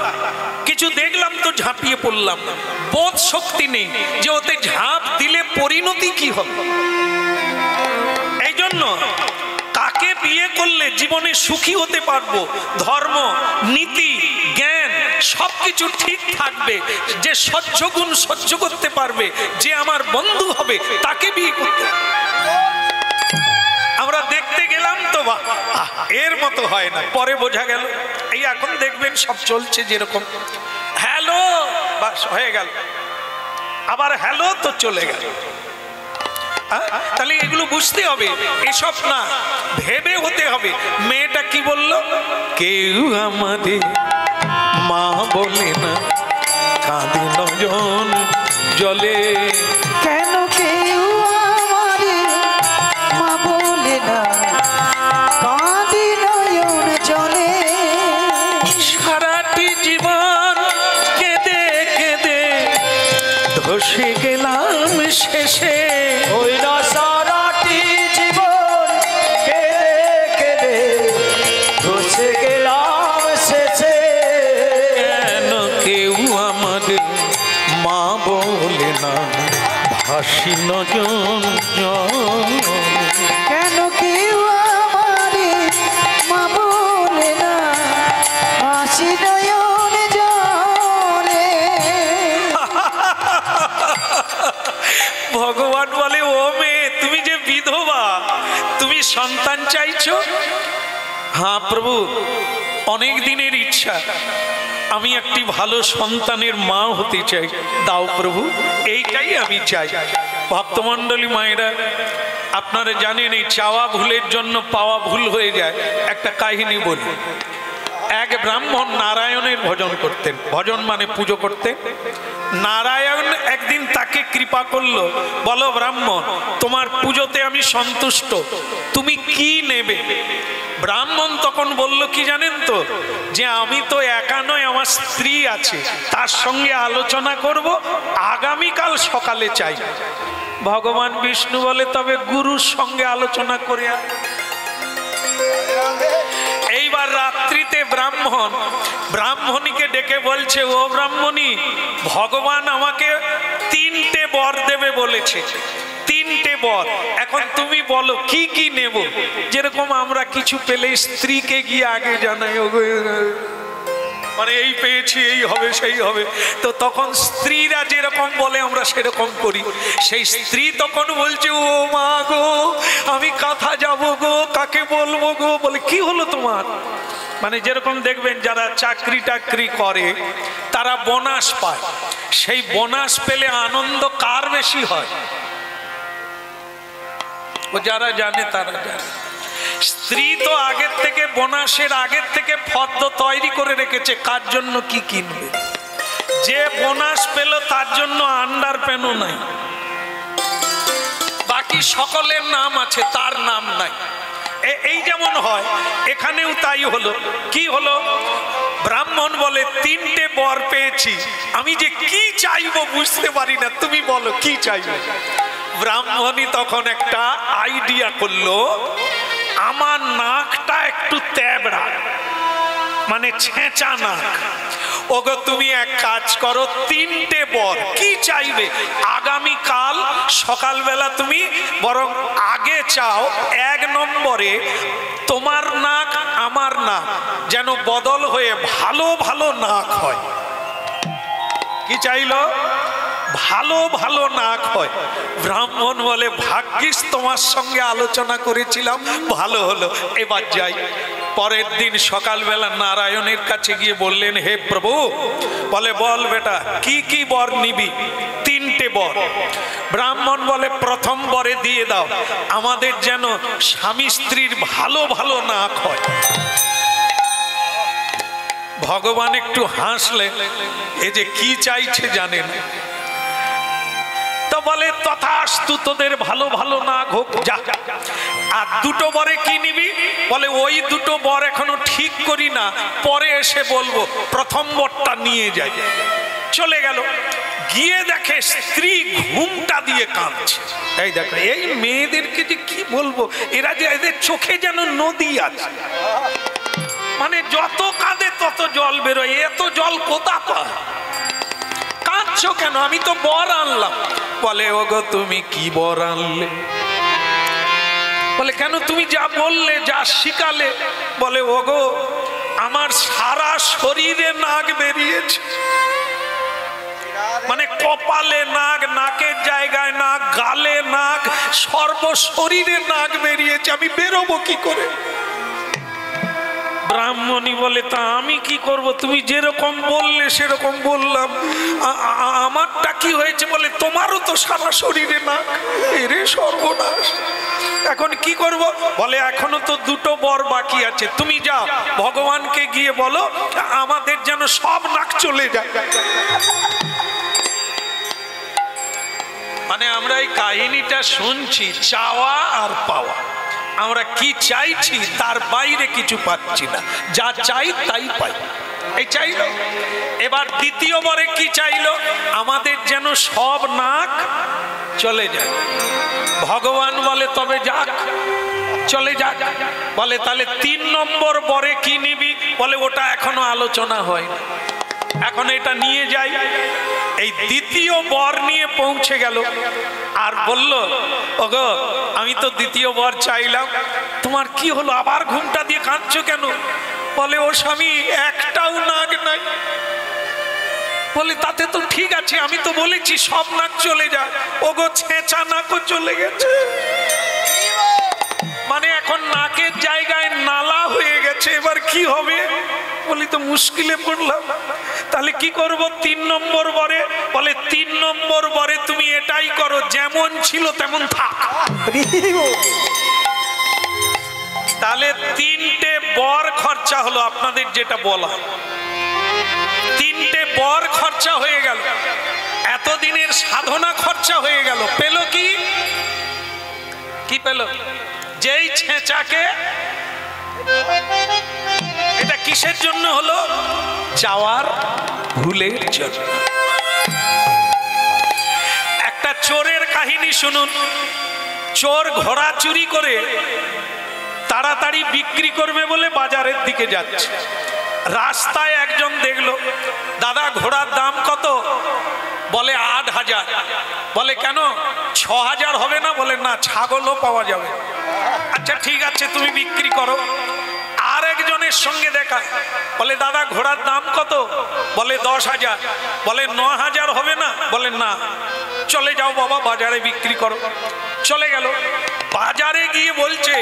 কিছু দেখলাম তো ঝাঁপিয়ে পড়লাম, বোধ শক্তি নেই যে ওতে ঝাঁপ দিলে পরিণতি কি হবে। এই জন্য কাকে বিয়ে করলে জীবনে সুখী হতে পারবো, ধর্ম নীতি জ্ঞান সবকিছু ঠিক থাকবে, যে সহ্য গুণ সহ্য করতে পারবে, যে আমার বন্ধু হবে, তাকে বিয়ে করতে হবে। আমরা দেখতে গেলাম তো এর মতো হয় না, পরে বোঝা গেল। এই এখন দেখবেন সব চলছে যেরকম, হ্যালো বাস হয়ে গেল, আবার হ্যালো তো চলে গেল। তাহলে এগুলো বুঝতে হবে, এসব না ভেবে হতে হবে। মেয়েটা কি বলল? কেউ আমাদের মা বলে না, কাঁদে নয়ন জলে। কেন কেউ আমাদের মা বলে না, কাঁদি নয়ন জলে। সারাটি জীবন কেঁদে কেঁদে ধসে গেলাম শেষে। ওই না সারাটি জীবন কেঁদে কেঁদে ধসে গেলাম শেষে। কেন কেউ আমাদের মা বলে না, ভাসি নজন জলে। কেন কেউ আমাদের তুমি সন্তান চাইছো? হ্যাঁ প্রভু, অনেক দিনের ইচ্ছা, আমি একটি ভালো সন্তানের মা হতে চাই, দাও প্রভু, এইটাই আমি চাই। ভক্তমণ্ডলী মায়েরা, আপনারা জানেন এই চাওয়া ভুলের জন্য পাওয়া ভুল হয়ে যায়। একটা কাহিনী বলি। এক ব্রাহ্মণ নারায়ণের ভজন করতেন, ভজন মানে পুজো করতেন। নারায়ণ একদিন তাকে কৃপা করলো, বলো ব্রাহ্মণ, তোমার পুজোতে আমি সন্তুষ্ট, তুমি কি নেবে? ব্রাহ্মণ তখন বলল কি জানেন তো, যে আমি তো একা নয়, আমার স্ত্রী আছে, তার সঙ্গে আলোচনা করব, আগামীকাল সকালে চাই। ভগবান বিষ্ণু বলে, তবে গুরুর সঙ্গে আলোচনা করে আন। এইবার রাত্রিতে ব্রাহ্মণীকে ডেকে বলছে, ও ব্রাহ্মণী, ভগবান আমাকে 3টে বর দেবে বলেছে, 3টে বর, এখন তুমি বলো কি কি নেব। যেরকম আমরা কিছু পেলে স্ত্রীকে গিয়ে আগে জানাই, মানে এই পেয়েছি, এই হবে, সেই হবে। তো তখন স্ত্রীরা যেরকম বলে আমরা সেরকম করি। সেই স্ত্রী তখন বলছে, ও মা গো, আমি কাঁথা যাব গো, কাকে বলবো গো? বলে, কি হলো তোমার? মানে যেরকম দেখবেন যারা চাকরি টাকরি করে তারা বোনাস পায়, সেই বোনাস পেলে আনন্দ কার বেশি হয়? ও যারা জানে তারা জানে। স্ত্রী তো আগের থেকে, বোনাসের আগের থেকে ফর্দ তৈরি করে রেখেছে কার জন্য কি কিনবে। যে বোনাস পেল তার জন্য আন্ডার প্যানও নাই, বাকি সকলের নাম আছে, তার নাম নাই। এই যেমন হয়, এখানেও তাই হলো। কি হলো? ব্রাহ্মণ বলে, 3টে বর পেয়েছি, আমি যে কি চাইবো বুঝতে পারি না, তুমি বলো কি চাইবে। ব্রাহ্মণী তখন একটা আইডিয়া করলো, আমার নাকটা একটু তেবড়া, মানে ছেঁচা নাক। ওগো তুমি এক কাজ করো, 3টে বর কি চাইবে, আগামীকাল সকালবেলা তুমি বরং আগে চাও, 1 নম্বরে তোমার নাক আমার নাক যেন বদল হয়ে ভালো ভালো নাক হয়। কি চাইলো? ভালো ভালো নাক হয়। ব্রাহ্মণ বলে, ভাগ্যিস তোমার সঙ্গে আলোচনা করেছিলাম, ভালো হলো, এবার যাই। পরের দিন সকালবেলা নারায়ণের কাছে গিয়ে বললেন, হে প্রভু, বলে বল বেটা, কি কি বর নিবি? 3টে বর। ব্রাহ্মণ বলে, প্রথম বরে দিয়ে দাও, আমাদের যেন স্বামী স্ত্রীর ভালো ভালো নাক হয়। ভগবান একটু হাসলেন, এ যে কি চাইছে জানেন। তো বলে, তথাস্তু, তোদের ভালো ভালো নাক হোক, যা। আর 2টো বরে কি নিবি? বলে, ওই 2টো বর এখনো ঠিক করি না, পরে এসে বলবো, প্রথম বরটা নিয়ে যাই। চলে গেল, গিয়ে দেখে স্ত্রী ঘুমটা দিয়ে কাঁদছে। এই দেখো, এই মেয়েদেরকে যে কি বলবো, এরা যে, এদের চোখে যেন নদী আছে, মানে যত কাঁদে তত জল বেরোয়, এত জল কোথা পায়? কাঁদছো কেন? আমি তো বর আনলাম। বলে, ওগো তুমি কি বর আনলে? বলে, কেন তুমি যা বললে, যা শিখালে। বলে, ওগো আমার সারা শরীরে নাক বেরিয়েছে, মানে কপালে নাক, নাকের জায়গায় নাক, গালে নাক, সর্বশরীরে নাক বেরিয়েছে, আমি বেরোবো কি করে? ব্রাহ্মণী বলে, তা আমি কি করব? তুমি যেরকম বললে সেরকম বললাম, আমারটা কি হয়েছে? বলে, তোমারও তো সারা শরীরে নাক। এরে সর্বনাশ, এখন কি করব? বলে, এখনো তো 2টো বর বাকি আছে, তুমি যাও ভগবানকে গিয়ে বলো আমাদের যেন সব নাক চলে যায়। মানে আমরা এই কাহিনীটা শুনছি, চাওয়া আর পাওয়া। আমরা কি চাইছি তার বাইরে কিছু পাচ্ছি না, যা চাই তাই পাই। এই চাইলো। এবার 2য় বরে কি চাইলো? আমাদের যেন সব নাক চলে যায়। ভগবান বলে, তবে যাক, চলে যাক। বলে, তাহলে 3 নম্বর বরে কি নিবি? বলে, ওটা এখনো আলোচনা হয়নি, এখন এটা নিয়ে যাই। এই 2য় বর নিয়ে পৌঁছে গেল, আর বলল, ওগো আমি তো 2য় বর চাইলাম, তোমার কি হলো? আবার ঘুমটা দিয়ে কাঁদছো কেন? বলে, ও স্বামী, একটাও নাক নাই। বলে, তাতে তো ঠিক আছে, আমি তো বলেছি সব নাক চলে যায়। ওগো ছেঁচা নাকও চলে গেছে। মানে নাকের জায়গায় নালা হয়ে গেছে, এবার কি হবে? বলি তো মুশকিলে পড়লাম। তাহলে কি করব? 3 নম্বর বরে বলে 3 নম্বর বরে তুমি এটাই করো, যেমন ছিল তেমন থাক। তাহলে 3টে বর খরচা হলো, আপনাদের যেটা বলা 3টে বর খরচা হয়ে গেল, এতদিনের সাধনা খরচা হয়ে গেল। পেল কি? কি পেল? যেই ছেঁচাকে, এটা কিসের জন্য হলো? যাওয়ার ভুলের জন্য। একটা চোরের কাহিনী শুনুন। চোর ঘোড়া চুরি করে তাড়াতাড়ি বিক্রি করবে বলে বাজারের দিকে যাচ্ছে। রাস্তায় একজন দেখলো, দাদা ঘোড়ার দাম কত? বলে 8,000। বলে কেন, 6,000 হবে না? বলে না, ছাগলও পাওয়া যাবে। আচ্ছা ঠিক আছে, তুমি বিক্রি করো। আর একজনের সঙ্গে দেখা, বলে দাদা ঘোড়ার দাম কত? বলে 10,000। বলে 9,000 হবে না? বলে না, চলে যাও বাবা, বাজারে বিক্রি করো। চলে গেল। বাজারে গিয়ে বলছে,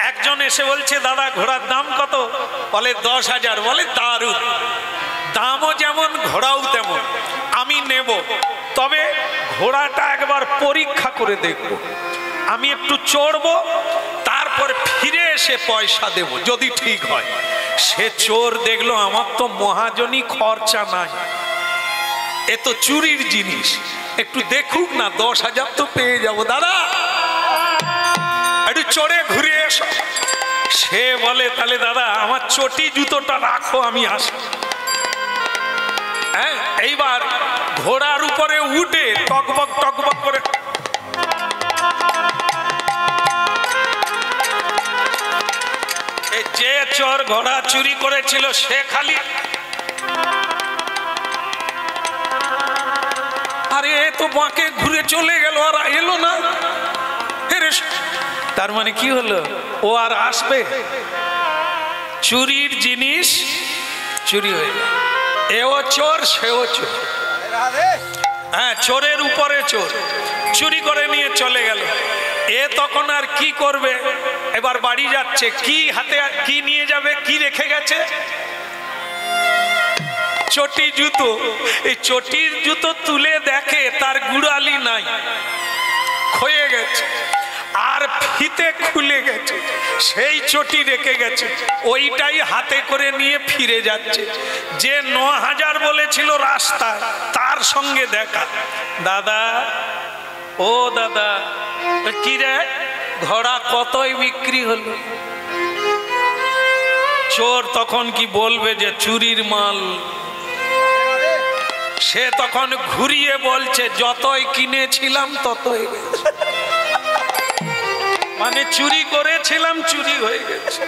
একজন এসে বলছে দাদা ঘোড়ার দাম কত? বলে 10,000। বলে দারুণ, দামও যেমন ঘোড়াও তেমন, আমি নেব, তবে ঘোড়াটা একবার পরীক্ষা করে দেখব, আমি একটু চড়বো, তারপর ফিরে এসে পয়সা দেব, যদি ঠিক হয়। সে চোর দেখলো আমার তো মহাজনী খরচা নাই, এ তো চুরির জিনিস, একটু দেখুক না, 10,000 তো পেয়ে যাব, দাদা একটু চড়ে ঘুরে এসো। সে বলে তাহলে দাদা আমার চটি জুতোটা রাখো, আমি আসি। হ্যাঁ, এইবার ঘোড়ার উপরে উঠে টকবক টকবক করে যে চোর ঘোড়া চুরি করেছিল সে খালি আরে এ তো বাঁকে ঘুরে চলে গেল, আর এলো না। তার মানে কি হলো? ও আর আসবে? চুরির জিনিস চুরি হয়ে গেল। এও চোর, সেও চোর। হ্যাঁ, চোরের উপরে চোর, চুরি করে নিয়ে চলে গেল। এ তখন আর কি করবে? এবার বাড়ি যাচ্ছে, কি হাতে কি নিয়ে যাবে? কি রেখে গেছে? চটি জুতো। এই চটির জুতো তুলে দেখে তার গুড়ালি নাই, ক্ষয়ে গেছে, আর ফিতে খুলে গেছে, সেই চটি রেখে গেছে, ওইটাই হাতে করে নিয়ে ফিরে যাচ্ছে। যে 9,000 বলেছিল রাস্তা, তার সঙ্গে দেখা। দাদা, ও দাদা, কি রে ঘোড়া কতই বিক্রি হলো? চোর তখন কি বলবে যে চুরির মাল? সে তখন ঘুরিয়ে বলছে যতই কিনেছিলাম ততই গেছে, মানে চুরি করেছিলাম চুরি হয়ে গেছে।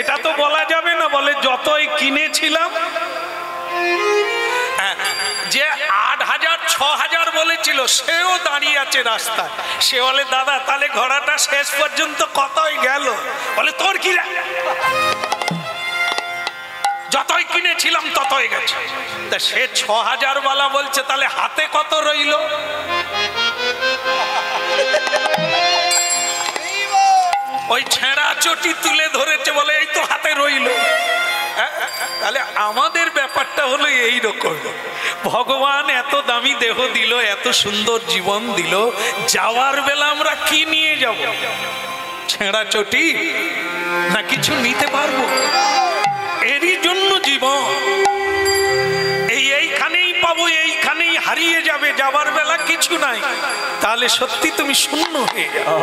এটা তো বলা যাবে না, বলে যতই কিনেছিলাম। যে 8,000 6,000 বলেছিল সেও দাঁড়িয়ে আছে রাস্তায়। সে বলে দাদা তাহলে ঘোড়াটা শেষ পর্যন্ত কতই গেল? বলে তোর কি, যতই কিনেছিলাম ততই গেছে। তা সে 6,000 বালা বলছে তাহলে হাতে কত রইল? ওই ছেঁড়া চটি তুলে ধরেছে, বলে এই তো হাতে রইল। তাহলে আমাদের ব্যাপারটা হলো এই রকম। ভগবান এত দামি দেহ দিল, এত সুন্দর জীবন দিল, যাওয়ার বেলা আমরা কি নিয়ে যাব? ছেঁড়া চটি না কিছু নিতে পারবো? এরই জন্য জীবন, এইখানেই পাবো, এইখানেই হারিয়ে যাবে, যাবার বেলা কিছু নাই, তাহলে সত্যি তুমি শূন্য হয়ে যাও।